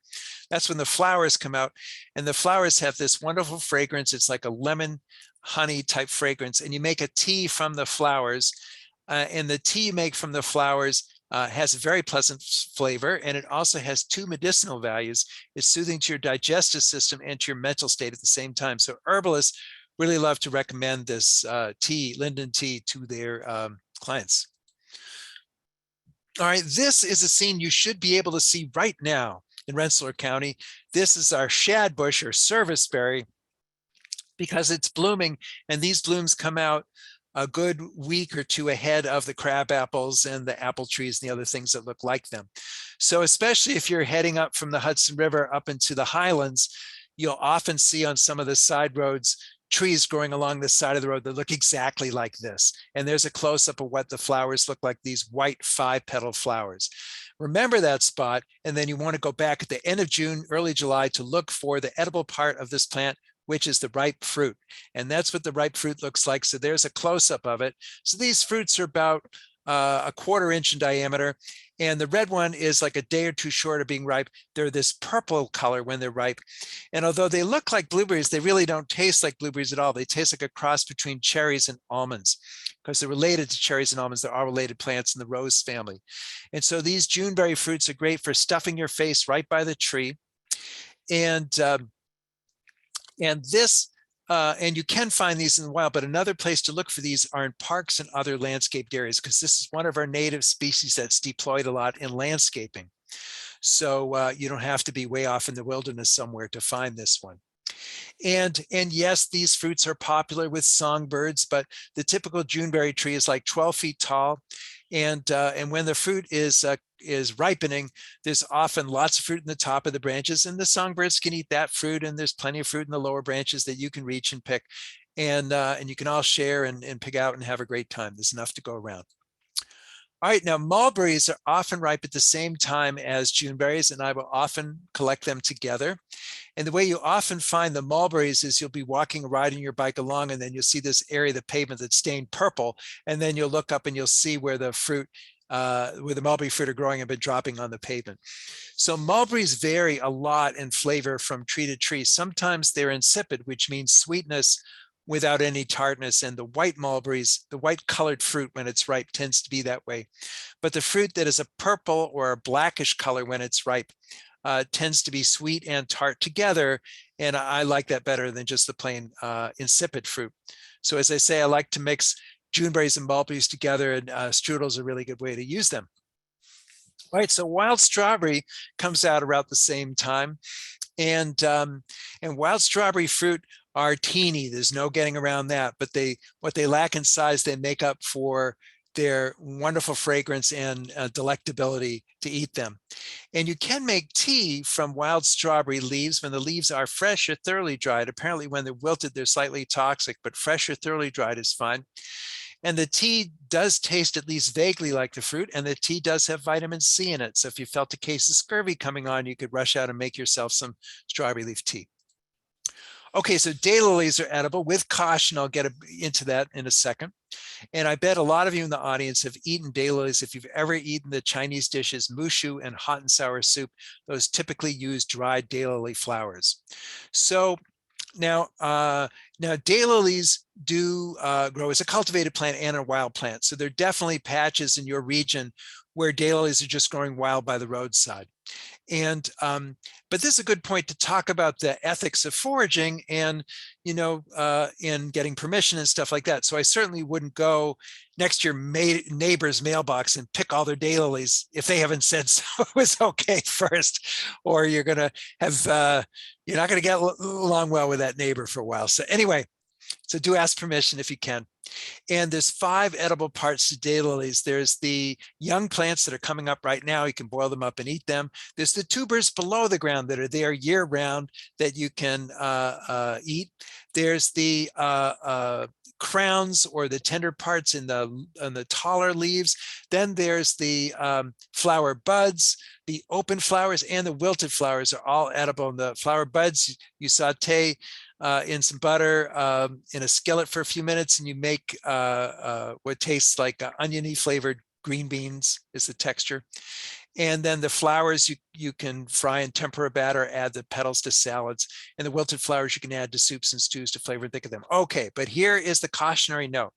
that's when the flowers come out, and the flowers have this wonderful fragrance. It's like a lemon honey type fragrance, and you make a tea from the flowers, and the tea you make from the flowers has a very pleasant flavor, and it also has two medicinal values. It's soothing to your digestive system and to your mental state at the same time. So herbalists really love to recommend this tea, linden tea, to their clients. All right, this is a scene you should be able to see right now in Rensselaer County. This is our shad bush or serviceberry because it's blooming, and these blooms come out a good week or two ahead of the crab apples and the apple trees and the other things that look like them. So especially if you're heading up from the Hudson River up into the highlands, you'll often see on some of the side roads trees growing along the side of the road that look exactly like this. And there's a close-up of what the flowers look like, these white 5-petal flowers. Remember that spot, and then you want to go back at the end of June, early July to look for the edible part of this plant, which is the ripe fruit. And that's what the ripe fruit looks like. So there's a close-up of it. So these fruits are about a 1/4 inch in diameter. And the red one is like a day or two short of being ripe. They're this purple color when they're ripe. And although they look like blueberries, they really don't taste like blueberries at all. They taste like a cross between cherries and almonds, because they're related to cherries and almonds. They're all related plants in the rose family. And so these Juneberry fruits are great for stuffing your face right by the tree. And you can find these in the wild, but another place to look for these are in parks and other landscaped areas, because this is one of our native species that's deployed a lot in landscaping. So you don't have to be way off in the wilderness somewhere to find this one. And yes, these fruits are popular with songbirds, but the typical Juneberry tree is like 12 feet tall. And when the fruit is ripening, there's often lots of fruit in the top of the branches, and the songbirds can eat that fruit. And there's plenty of fruit in the lower branches that you can reach and pick, and you can all share and pick out and have a great time. There's enough to go around. All right, now mulberries are often ripe at the same time as Juneberries, and I will often collect them together. And the way you often find the mulberries is you'll be walking, riding your bike along, and then you'll see this area of the pavement that's stained purple, and then you'll look up and you'll see where the fruit, where the mulberry fruit are growing and been dropping on the pavement. So mulberries vary a lot in flavor from tree to tree. Sometimes they're insipid, which means sweetness without any tartness, and the white mulberries, the white colored fruit when it's ripe, tends to be that way. But the fruit that is a purple or a blackish color when it's ripe tends to be sweet and tart together, and I like that better than just the plain insipid fruit. So as I say, I like to mix Juneberries and mulberries together, and strudel is a really good way to use them. All right, so wild strawberry comes out around the same time, and wild strawberry fruit are teeny. There's no getting around that, but what they lack in size, they make up for their wonderful fragrance and delectability to eat them. And you can make tea from wild strawberry leaves when the leaves are fresh or thoroughly dried. Apparently when they're wilted, they're slightly toxic, but fresh or thoroughly dried is fine. And the tea does taste at least vaguely like the fruit, and the tea does have vitamin C in it. So if you felt a case of scurvy coming on, you could rush out and make yourself some strawberry leaf tea. Okay, so daylilies are edible with caution. I'll get into that in a second. And I bet a lot of you in the audience have eaten daylilies. If you've ever eaten the Chinese dishes, mushu and hot and sour soup, those typically use dried daylily flowers. So now daylilies do grow as a cultivated plant and a wild plant. So there are definitely patches in your region where daylilies are just growing wild by the roadside. And but this is a good point to talk about the ethics of foraging and, in getting permission and stuff like that. So I certainly wouldn't go next to your neighbor's mailbox and pick all their daylilies if they haven't said so it was okay first, or you're going to have, you're not going to get along well with that neighbor for a while. So anyway, so do ask permission if you can. And there's 5 edible parts to daylilies. There's the young plants that are coming up right now. You can boil them up and eat them. There's the tubers below the ground that are there year round that you can eat. There's the crowns or the tender parts in the taller leaves. Then there's the flower buds, the open flowers, and the wilted flowers are all edible. And the flower buds you saute in some butter in a skillet for a few minutes, and you make what tastes like oniony flavored green beans is the texture. And then the flowers you can fry in tempura batter, add the petals to salads, and the wilted flowers you can add to soups and stews to flavor and thicken them. Okay, but here is the cautionary note.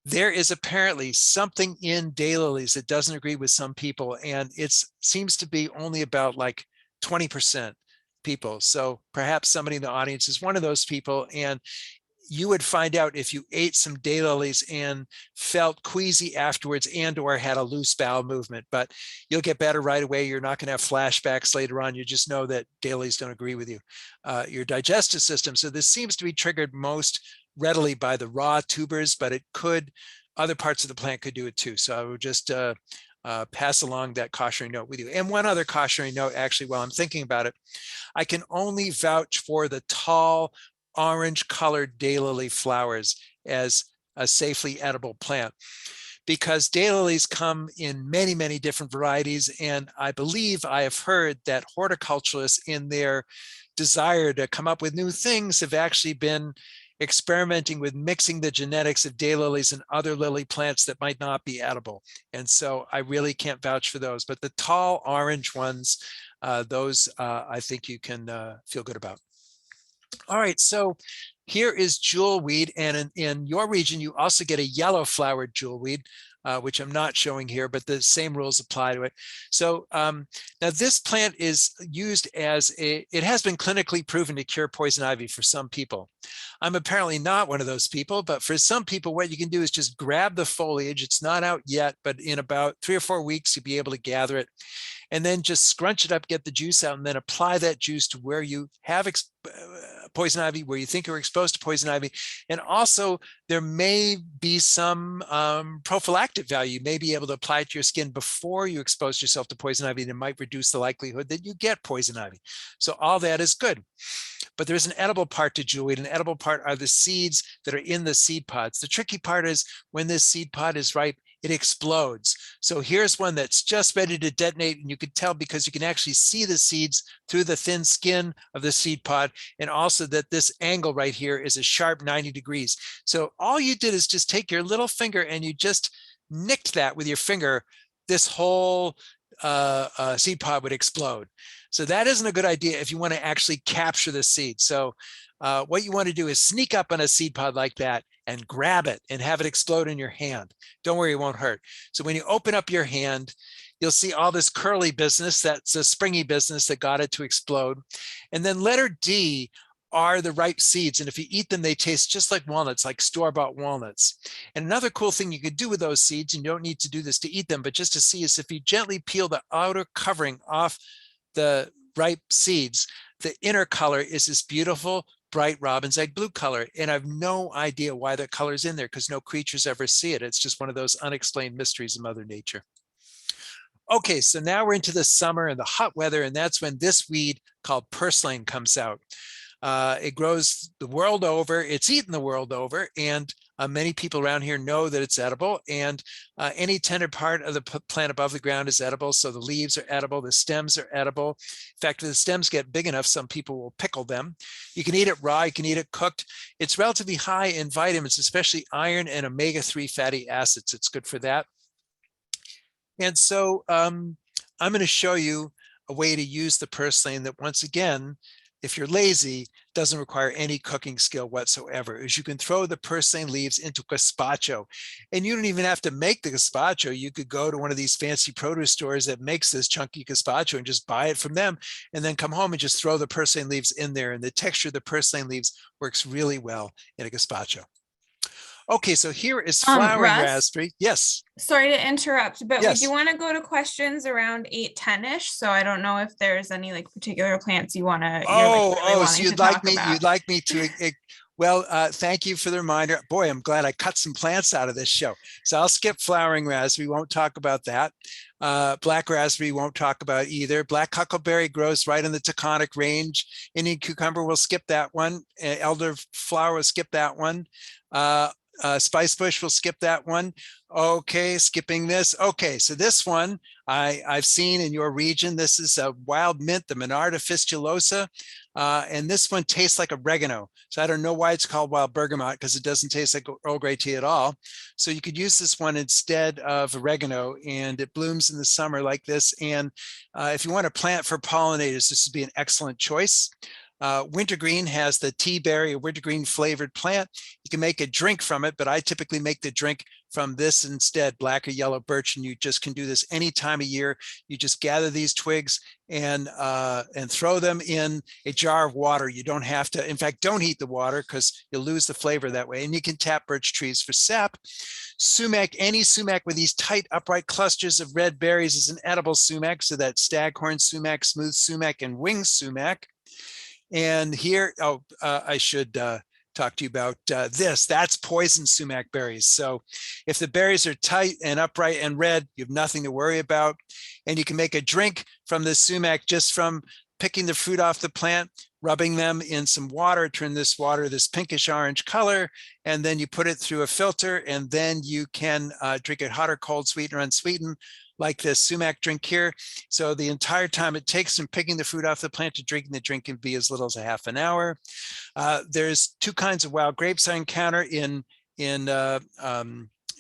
There is apparently something in daylilies that doesn't agree with some people, and it seems to be only about like 20% people. So perhaps somebody in the audience is one of those people, and you would find out if you ate some daylilies and felt queasy afterwards and or had a loose bowel movement, but you'll get better right away. You're not going to have flashbacks later on. You just know that daylilies don't agree with you, your digestive system. So this seems to be triggered most readily by the raw tubers, but it could, other parts of the plant could do it too. So I would just pass along that cautionary note with you. And one other cautionary note, actually, while I'm thinking about it, I can only vouch for the tall, orange colored daylily flowers as a safely edible plant, because daylilies come in many, many different varieties. And I believe I have heard that horticulturalists, in their desire to come up with new things, have actually been experimenting with mixing the genetics of daylilies and other lily plants that might not be edible. And so I really can't vouch for those, but the tall orange ones, those I think you can feel good about. All right, so here is jewelweed, and in your region, you also get a yellow flowered jewelweed, which I'm not showing here, but the same rules apply to it. So now this plant is used as it has been clinically proven to cure poison ivy for some people. I'm apparently not one of those people, but for some people, what you can do is just grab the foliage. It's not out yet, but in about 3 or 4 weeks, you'll be able to gather it, and then just scrunch it up, get the juice out, and then apply that juice to where you have poison ivy, where you think you're exposed to poison ivy. And also there may be some prophylactic value. You may be able to apply it to your skin before you expose yourself to poison ivy, and it might reduce the likelihood that you get poison ivy. So all that is good. But there's an edible part to jewelweed. An edible part are the seeds that are in the seed pods. The tricky part is when this seed pod is ripe, it explodes. So here's one that's just ready to detonate, and you can tell because you can actually see the seeds through the thin skin of the seed pod, and also that this angle right here is a sharp 90 degrees. So all you did is just take your little finger and you just nicked that with your finger, this whole seed pod would explode. So that isn't a good idea if you want to actually capture the seed. So what you want to do is sneak up on a seed pod like that and grab it and have it explode in your hand. Don't worry, it won't hurt. So when you open up your hand, you'll see all this curly business. That's a springy business that got it to explode. And then letter D are the ripe seeds. And if you eat them, they taste just like walnuts, like store-bought walnuts. And another cool thing you could do with those seeds, and you don't need to do this to eat them, but just to see, is if you gently peel the outer covering off the ripe seeds, the inner color is this beautiful bright robin's egg blue color. And I have no idea why that color is in there, because no creatures ever see it. It's just one of those unexplained mysteries of Mother Nature. Okay, so now we're into the summer and the hot weather, and that's when this weed called purslane comes out. It grows the world over. It's eaten the world over, and many people around here know that it's edible, and any tender part of the plant above the ground is edible. So the leaves are edible, the stems are edible. In fact, if the stems get big enough, some people will pickle them. You can eat it raw, you can eat it cooked. It's relatively high in vitamins, especially iron and omega-3 fatty acids. It's good for that. And so I'm going to show you a way to use the purslane that, once again, if you're lazy, doesn't require any cooking skill whatsoever. Is you can throw the purslane leaves into gazpacho, and you don't even have to make the gazpacho. You could go to one of these fancy produce stores that makes this chunky gazpacho and just buy it from them, and then come home and just throw the purslane leaves in there. And the texture of the purslane leaves works really well in a gazpacho. Okay, so here is flowering Russ? raspberry. Yes. Sorry to interrupt, but Yes. we do want to go to questions around 8:10-ish. So I don't know if there's any like particular plants you want to. So you'd like me to. Well, thank you for the reminder. Boy, I'm glad I cut some plants out of this show. So I'll skip flowering raspberry. Won't talk about that. Black raspberry won't talk about either. Black huckleberry grows right in the Taconic range. Indian cucumber, we'll skip that one. Elderflower, we'll skip that one. Spice bush, we'll skip that one. Okay, skipping this. Okay, so this one I've seen in your region. This is a wild mint, the Monarda fistulosa. And this one tastes like oregano. So I don't know why it's called wild bergamot, because it doesn't taste like Earl Grey tea at all. So you could use this one instead of oregano, and it blooms in the summer like this. And if you want to plant for pollinators, this would be an excellent choice. Wintergreen has the tea berry, a wintergreen flavored plant. You can make a drink from it, but I typically make the drink from this instead, black or yellow birch, and you just can do this any time of year. You just gather these twigs and throw them in a jar of water. You don't have to, in fact, don't heat the water because you'll lose the flavor that way. And you can tap birch trees for sap. Sumac, any sumac with these tight upright clusters of red berries is an edible sumac. So that's staghorn sumac, smooth sumac, and wing sumac. And here, I should talk to you about this. That's poison sumac berries. So if the berries are tight and upright and red, you have nothing to worry about. And you can make a drink from the sumac just from picking the fruit off the plant, rubbing them in some water, turn this water this pinkish orange color, and then you put it through a filter, and then you can drink it hot or cold, sweetened or unsweetened, like this sumac drink here. So the entire time it takes from picking the fruit off the plant to drinking the drink can be as little as a half an hour. There's two kinds of wild grapes I encounter in New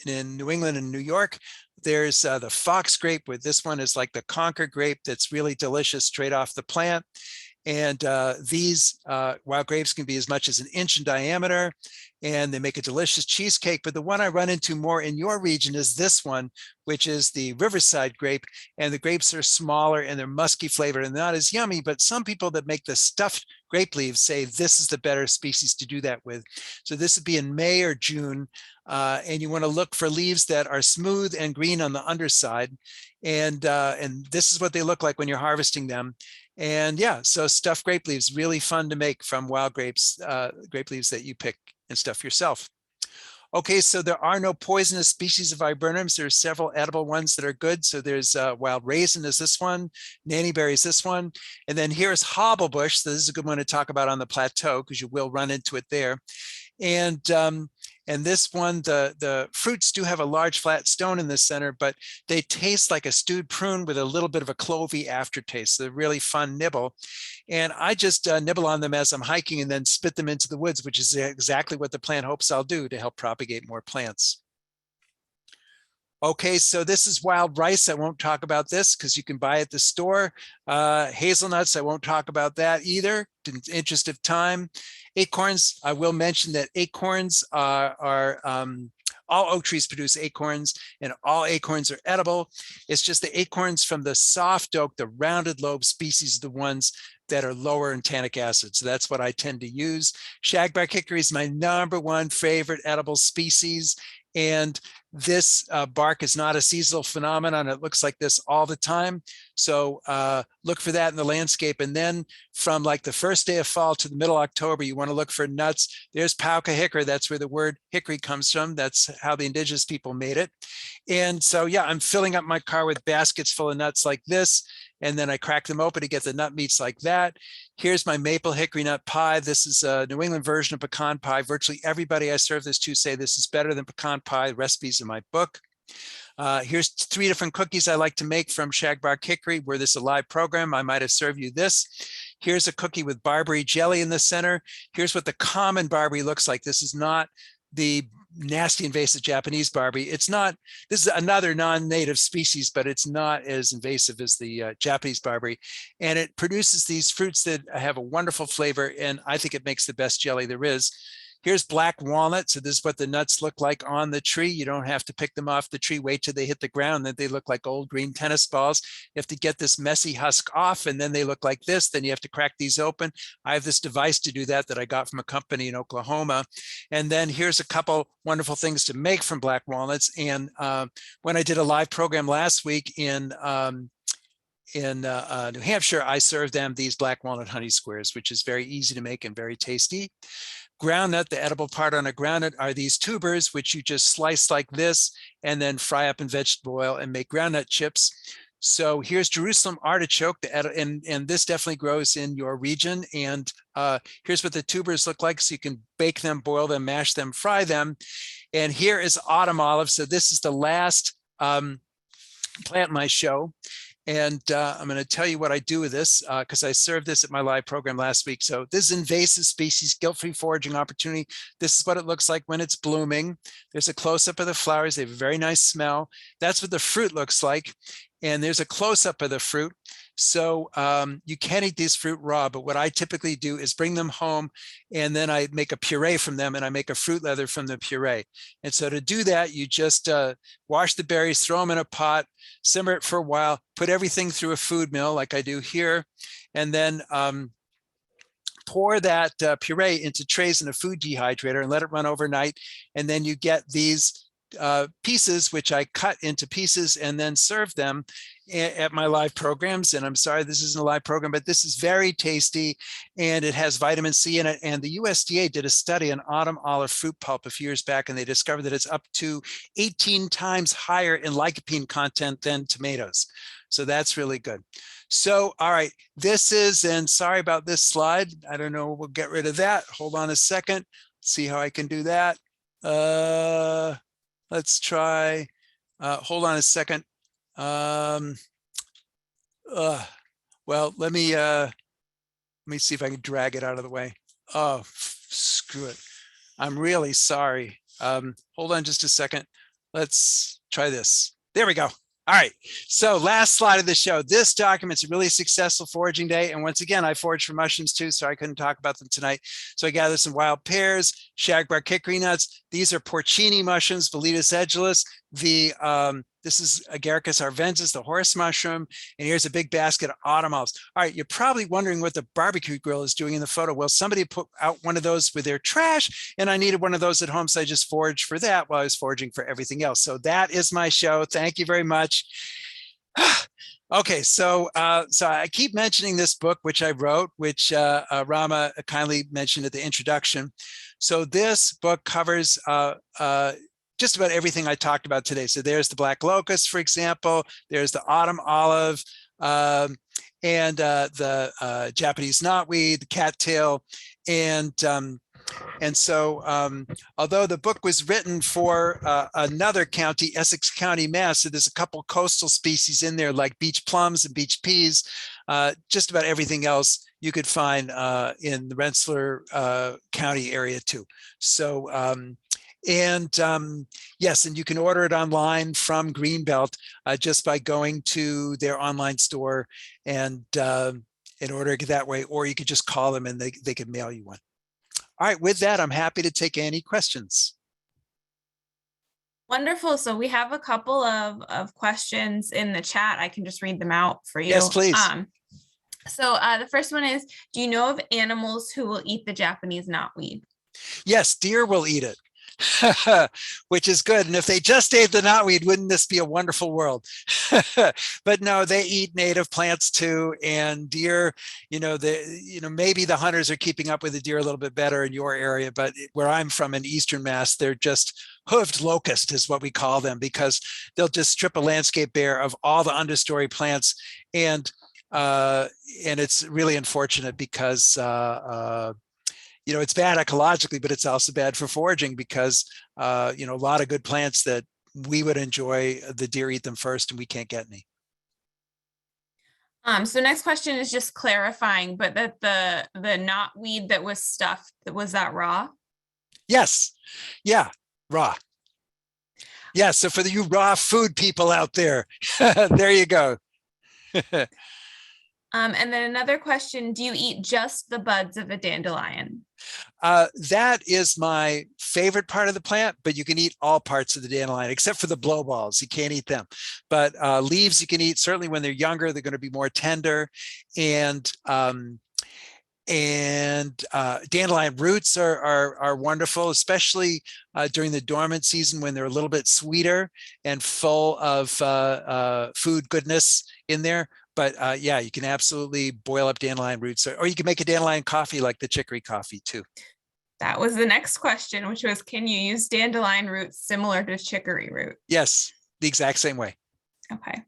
England and New York. There's the fox grape, with this one is like the Concord grape that's really delicious straight off the plant. And these wild grapes can be as much as an inch in diameter, and they make a delicious cheesecake. But the one I run into more in your region is this one, which is the Riverside grape. And the grapes are smaller and they're musky flavored and not as yummy. But some people that make the stuffed grape leaves say this is the better species to do that with. So this would be in May or June. And you want to look for leaves that are smooth and green on the underside. And this is what they look like when you're harvesting them. And yeah, so stuffed grape leaves, really fun to make from wild grapes, grape leaves that you pick and stuff yourself. Okay, so there are no poisonous species of viburnums. There's several edible ones that are good. So there's wild raisin is this one, nanny berry is this one. And then here's Hobble Bush. So this is a good one to talk about on the plateau because you will run into it there. And this one, the fruits do have a large flat stone in the center, but they taste like a stewed prune with a little bit of a clovey aftertaste. So they're really fun nibble. And I just nibble on them as I'm hiking and then spit them into the woods, which is exactly what the plant hopes I'll do to help propagate more plants. Okay, so this is wild rice. I won't talk about this because you can buy at the store. Hazelnuts, I won't talk about that either, in the interest of time. Acorns, I will mention that acorns are all oak trees produce acorns, and all acorns are edible. It's just the acorns from the soft oak, the rounded lobe species, the ones that are lower in tannic acid. So that's what I tend to use. Shagbark hickory is my #1 favorite edible species. And this bark is not a seasonal phenomenon. It looks like this all the time. So look for that in the landscape. And then from like the first day of fall to the middle of October, you want to look for nuts. There's Pauca hickory. That's where the word hickory comes from. That's how the indigenous people made it. And so, yeah, I'm filling up my car with baskets full of nuts like this. And then I crack them open to get the nut meats like that. Here's my maple hickory nut pie. This is a New England version of pecan pie. Virtually everybody I serve this to say this is better than pecan pie. Recipes in my book. Here's 3 different cookies I like to make from Shagbark hickory. Were this a live program, I might have served you this. Here's a cookie with barberry jelly in the center. Here's what the common barberry looks like. This is not the nasty invasive Japanese barberry. It's not, this is another non-native species, but it's not as invasive as the Japanese barberry. And it produces these fruits that have a wonderful flavor. And I think it makes the best jelly there is. Here's black walnut. So this is what the nuts look like on the tree. You don't have to pick them off the tree, wait till they hit the ground, then they look like old green tennis balls. You have to get this messy husk off and then they look like this. Then you have to crack these open. I have this device to do that I got from a company in Oklahoma. And then here's a couple wonderful things to make from black walnuts. And when I did a live program last week in New Hampshire, I served them these black walnut honey squares, which is very easy to make and very tasty. Groundnut, the edible part on a groundnut are these tubers, which you just slice like this and then fry up in vegetable oil and make groundnut chips. So here's Jerusalem artichoke, and this definitely grows in your region. And here's what the tubers look like. So you can bake them, boil them, mash them, fry them. And here is autumn olive. So this is the last plant in my show. And I'm going to tell you what I do with this because I served this at my live program last week. So this is invasive species, guilt-free foraging opportunity. This is what it looks like when it's blooming. There's a close-up of the flowers. They have a very nice smell. That's what the fruit looks like. And there's a close-up of the fruit. So you can eat these fruit raw, but what I typically do is bring them home and then I make a puree from them and I make a fruit leather from the puree. And so to do that, you just wash the berries, throw them in a pot, simmer it for a while, put everything through a food mill like I do here, and then pour that puree into trays in a food dehydrator and let it run overnight. And then you get these pieces, which I cut into pieces and then serve them at my live programs. And I'm sorry, this isn't a live program, but this is very tasty and it has vitamin C in it. And the USDA did a study on autumn olive fruit pulp a few years back, and they discovered that it's up to 18 times higher in lycopene content than tomatoes. So that's really good. So, all right, this is, and sorry about this slide. I don't know, we'll get rid of that. Hold on a second, see how I can do that. Let's try, hold on a second. Well, let me see if I can drag it out of the way. Oh, screw it. I'm really sorry. Hold on just a second. Let's try this. There we go. All right, so last slide of the show. This documents a really successful foraging day. And once again, I foraged for mushrooms too, so I couldn't talk about them tonight. So I gathered some wild pears, shagbark hickory nuts. These are porcini mushrooms, Boletus edulis. This is Agaricus arvensis, the horse mushroom. And here's a big basket of autumn olives. All right, you're probably wondering what the barbecue grill is doing in the photo. Well, somebody put out one of those with their trash, and I needed one of those at home, so I just foraged for that while I was foraging for everything else. So that is my show. Thank you very much. Okay, so I keep mentioning this book, which I wrote, which Rama kindly mentioned at the introduction. So this book covers just about everything I talked about today. So there's the black locust, for example. There's the autumn olive, and the Japanese knotweed, the cattail, and so although the book was written for another county, Essex County, Mass, so there's a couple coastal species in there like beach plums and beach peas. Just about everything else you could find in the Rensselaer County area too. So yes, and you can order it online from Greenbelt just by going to their online store and order it that way, or you could just call them and they could mail you one. All right, with that, I'm happy to take any questions. Wonderful. So we have a couple of questions in the chat. I can just read them out for you. Yes, please. So the first one is, do you know of animals who will eat the Japanese knotweed? Yes, deer will eat it. Which is good. And if they just ate the knotweed, wouldn't this be a wonderful world? But no, they eat native plants too. And deer, maybe the hunters are keeping up with the deer a little bit better in your area, but where I'm from in Eastern Mass, they're just hoofed locust is what we call them, because they'll just strip a landscape bare of all the understory plants. And it's really unfortunate because it's bad ecologically, but it's also bad for foraging because, a lot of good plants that we would enjoy, the deer eat them first and we can't get any. So next question is just clarifying, but that the knotweed that was stuffed, was that raw? Yes. Yeah. Raw. Yeah. So for you raw food people out there, there you go. And then another question, do you eat just the buds of a dandelion? That is my favorite part of the plant, but you can eat all parts of the dandelion except for the blow balls. You can't eat them, but leaves you can eat. Certainly when they're younger, they're going to be more tender, and dandelion roots are wonderful, especially during the dormant season when they're a little bit sweeter and full of food goodness in there. But yeah, you can absolutely boil up dandelion roots, or you can make a dandelion coffee like the chicory coffee too. That was the next question, which was, can you use dandelion roots similar to chicory root? Yes, the exact same way. Okay. And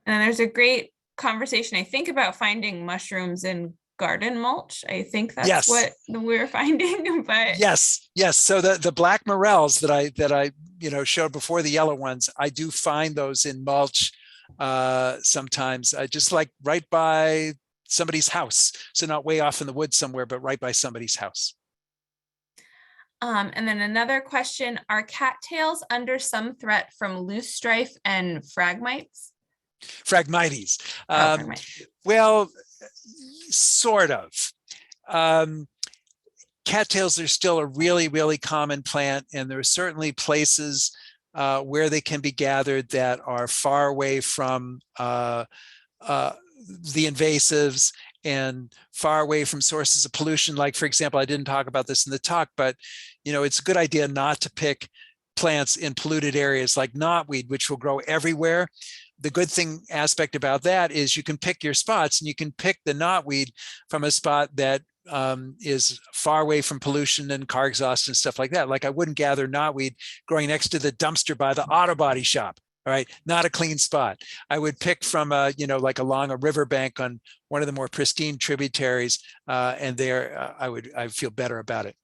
then there's a great conversation, I think, about finding mushrooms in garden mulch. I think that's what we're finding. But yes. So the black morels that I showed before, the yellow ones, I do find those in mulch sometimes, just like right by somebody's house. So not way off in the woods somewhere, but right by somebody's house. And then another question, are cattails under some threat from loosestrife and phragmites? Phragmites. Phragmites. Well, sort of. Cattails are still a really, really common plant, and there are certainly places where they can be gathered that are far away from the invasives and far away from sources of pollution. Like, for example, I didn't talk about this in the talk, but it's a good idea not to pick plants in polluted areas like knotweed, which will grow everywhere. The good thing aspect about that is you can pick your spots, and you can pick the knotweed from a spot that is far away from pollution and car exhaust and stuff like that. Like I wouldn't gather knotweed growing next to the dumpster by the auto body shop. All right, not a clean spot. I would pick from like along a riverbank on one of the more pristine tributaries, and there I feel better about it.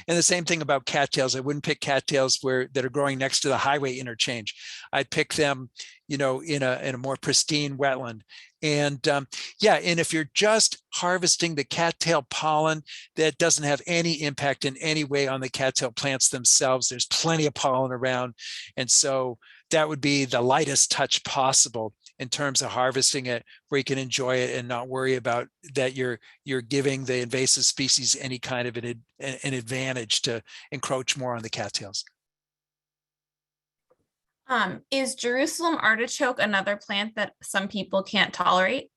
And the same thing about cattails. I wouldn't pick cattails that are growing next to the highway interchange. I'd pick them, in a more pristine wetland. And and if you're just harvesting the cattail pollen, that doesn't have any impact in any way on the cattail plants themselves. There's plenty of pollen around, and so that would be the lightest touch possible in terms of harvesting it, where you can enjoy it and not worry about that you're giving the invasive species any kind of an advantage to encroach more on the cattails. Is Jerusalem artichoke another plant that some people can't tolerate?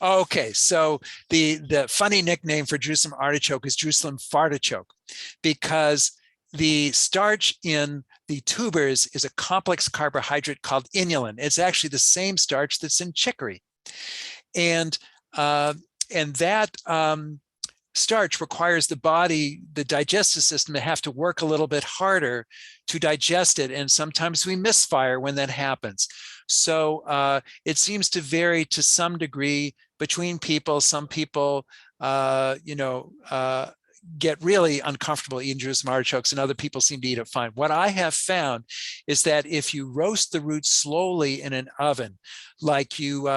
Okay, so the funny nickname for Jerusalem artichoke is Jerusalem fartichoke, because the starch in the tubers is a complex carbohydrate called inulin. It's actually the same starch that's in chicory, and that starch requires the digestive system, to have to work a little bit harder to digest it, and sometimes we misfire when that happens. So it seems to vary to some degree between people. Some people, get really uncomfortable eating Jerusalem artichokes, and other people seem to eat it fine. What I have found is that if you roast the roots slowly in an oven, like you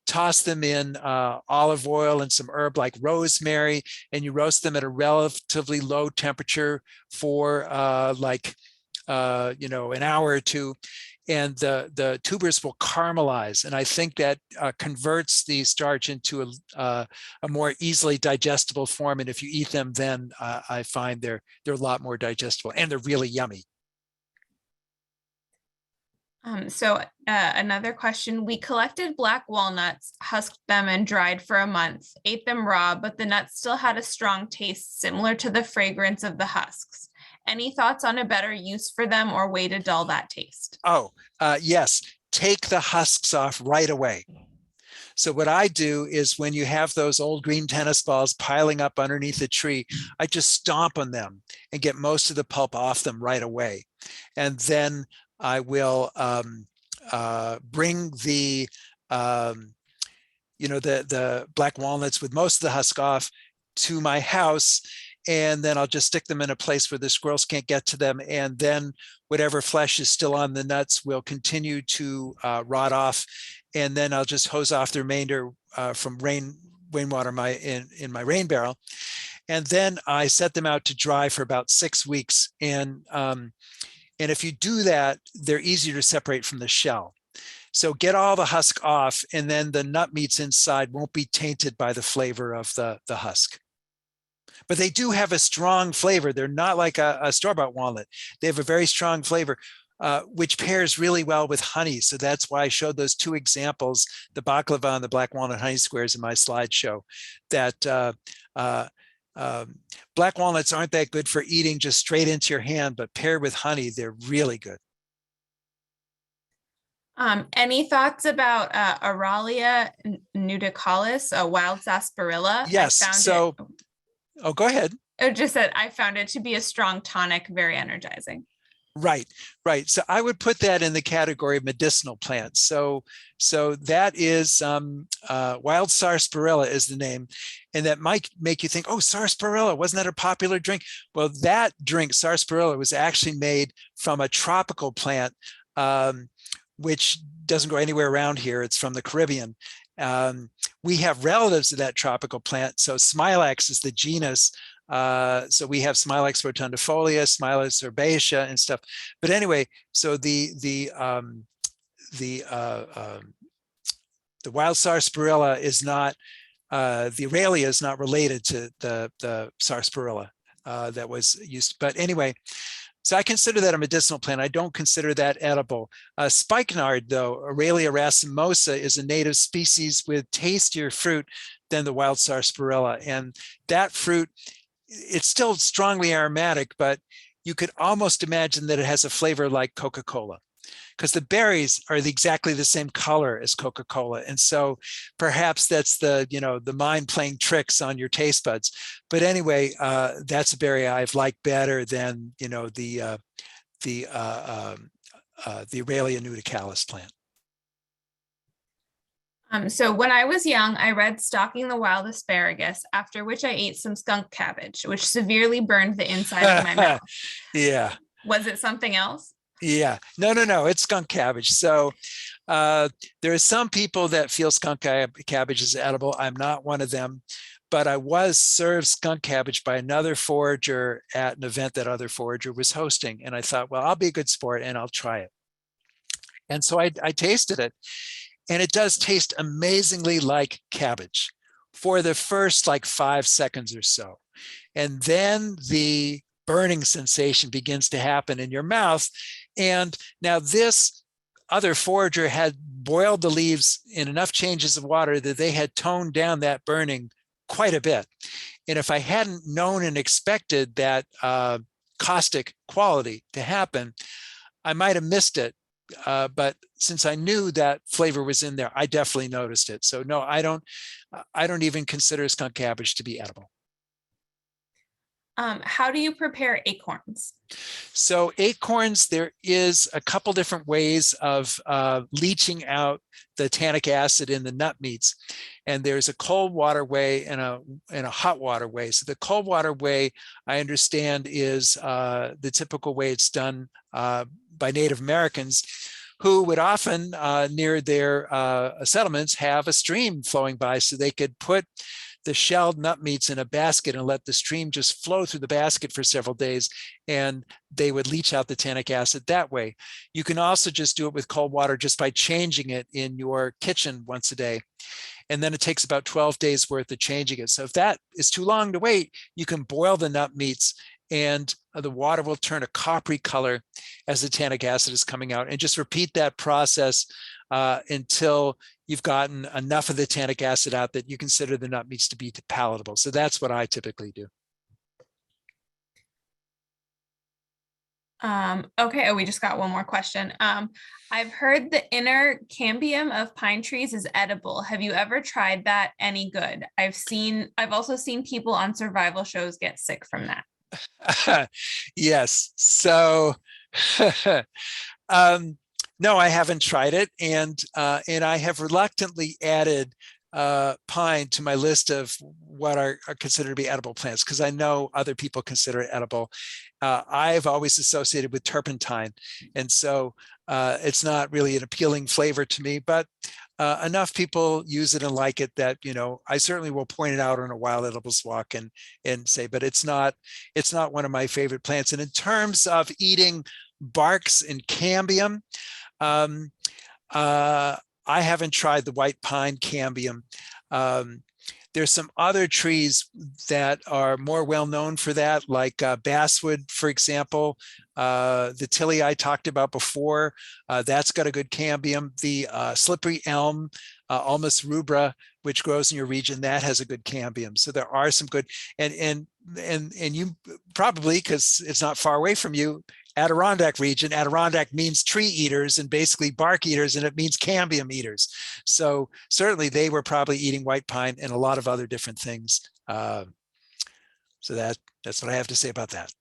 toss them in olive oil and some herb like rosemary, and you roast them at a relatively low temperature for an hour or two, and the tubers will caramelize. And I think that converts the starch into a more easily digestible form. And if you eat them, then I find they're a lot more digestible, and they're really yummy. Another question, we collected black walnuts, husked them and dried for a month, ate them raw, but the nuts still had a strong taste similar to the fragrance of the husks. Any thoughts on a better use for them or way to dull that taste? Yes, take the husks off right away. So what I do is, when you have those old green tennis balls piling up underneath a tree, I just stomp on them and get most of the pulp off them right away. And then I will bring the black walnuts with most of the husk off to my house, and then I'll just stick them in a place where the squirrels can't get to them. And then whatever flesh is still on the nuts will continue to rot off. And then I'll just hose off the remainder from rainwater in my rain barrel. And then I set them out to dry for about 6 weeks. And if you do that, they're easier to separate from the shell. So get all the husk off, and then the nut meats inside won't be tainted by the flavor of the husk. But they do have a strong flavor. They're not like a store-bought walnut. They have a very strong flavor, which pairs really well with honey. So that's why I showed those two examples, the baklava and the black walnut honey squares, in my slideshow. That black walnuts aren't that good for eating just straight into your hand, but paired with honey, they're really good. Any thoughts about Aurelia nudicalis, a wild sarsaparilla? Yes. Oh, go ahead. It just said I found it to be a strong tonic, very energizing. Right. So I would put that in the category of medicinal plants. So that is wild sarsaparilla is the name, and that might make you think, oh, sarsaparilla, wasn't that a popular drink? Well, that drink, sarsaparilla, was actually made from a tropical plant, which doesn't grow anywhere around here. It's from the Caribbean. We have relatives of that tropical plant. So Smilax is the genus. So we have Smilax rotundifolia, Smilax herbaceae, and stuff. But anyway, so the wild sarsaparilla is not, the Aurelia is not related to the sarsaparilla that was used. But anyway, so I consider that a medicinal plant. I don't consider that edible. Spikenard, though, Aurelia Rasmosa, is a native species with tastier fruit than the wild sarsaparilla. And that fruit, it's still strongly aromatic, but you could almost imagine that it has a flavor like Coca-Cola, because the berries are exactly the same color as Coca-Cola. And so perhaps that's the, the mind playing tricks on your taste buds. But anyway, that's a berry I've liked better than, the Aurelia nudicalis plant. So when I was young, I read Stalking the Wild Asparagus, after which I ate some skunk cabbage, which severely burned the inside of my mouth. Yeah. Was it something else? Yeah. No. It's skunk cabbage. So there are some people that feel skunk cabbage is edible. I'm not one of them, but I was served skunk cabbage by another forager at an event that other forager was hosting. And I thought, well, I'll be a good sport and I'll try it. And so I tasted it. And it does taste amazingly like cabbage for the first like 5 seconds or so. And then the burning sensation begins to happen in your mouth. And now this other forager had boiled the leaves in enough changes of water that they had toned down that burning quite a bit. And if I hadn't known and expected that caustic quality to happen, I might have missed it. But since I knew that flavor was in there, I definitely noticed it. So no, I don't even consider skunk cabbage to be edible. How do you prepare acorns? So acorns, there is a couple different ways of leaching out the tannic acid in the nut meats. And there's a cold water way and a hot water way. So the cold water way, I understand, is the typical way it's done by Native Americans, who would often near their settlements have a stream flowing by, so they could put the shelled nut meats in a basket and let the stream just flow through the basket for several days, and they would leach out the tannic acid that way. You can also just do it with cold water just by changing it in your kitchen once a day. And then it takes about 12 days worth of changing it. So if that is too long to wait, you can boil the nut meats and the water will turn a coppery color as the tannic acid is coming out, and just repeat that process until you've gotten enough of the tannic acid out that you consider the nut meats to be palatable. So that's what I typically do. Okay, we just got one more question. I've heard the inner cambium of pine trees is edible. Have you ever tried that? Any good? I've also seen people on survival shows get sick from that. Yes. So no, I haven't tried it, and I have reluctantly added pine to my list of what are considered to be edible plants, because I know other people consider it edible. I've always associated with turpentine, and so it's not really an appealing flavor to me, but enough people use it and like it that, I certainly will point it out on a wild edibles walk and say, but it's not one of my favorite plants. And in terms of eating barks and cambium, I haven't tried the white pine cambium. There's some other trees that are more well known for that, like basswood, for example. The tilly I talked about before, that's got a good cambium. The slippery elm, Ulmus rubra, which grows in your region, that has a good cambium. So there are some good, and you probably, because it's not far away from you, Adirondack region. Adirondack means tree eaters and basically bark eaters, and it means cambium eaters. So certainly they were probably eating white pine and a lot of other different things. So that's what I have to say about that.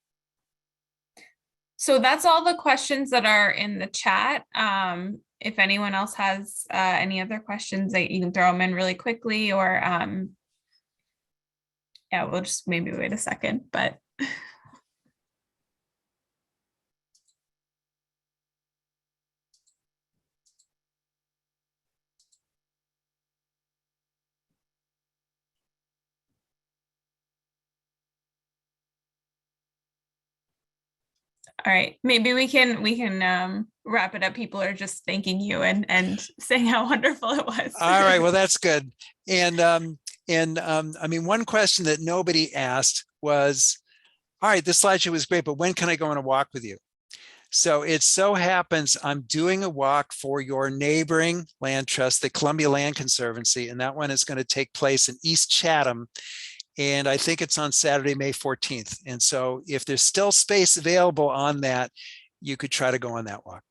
So that's all the questions that are in the chat. If anyone else has any other questions, that you can throw them in really quickly, or yeah, we'll just maybe wait a second, but. All right, maybe we can wrap it up. People are just thanking you and saying how wonderful it was. All right, well, that's good. And I mean, one question that nobody asked was, all right, this slideshow was great, but when can I go on a walk with you? So it so happens I'm doing a walk for your neighboring land trust, the Columbia Land Conservancy, and that one is going to take place in East Chatham. And I think it's on Saturday, May 14th. And so if there's still space available on that, you could try to go on that walk.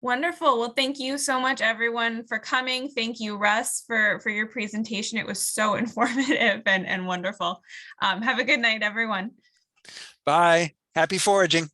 Wonderful. Well, thank you so much, everyone, for coming. Thank you, Russ, for your presentation. It was so informative and wonderful. Have a good night, everyone. Bye. Happy foraging.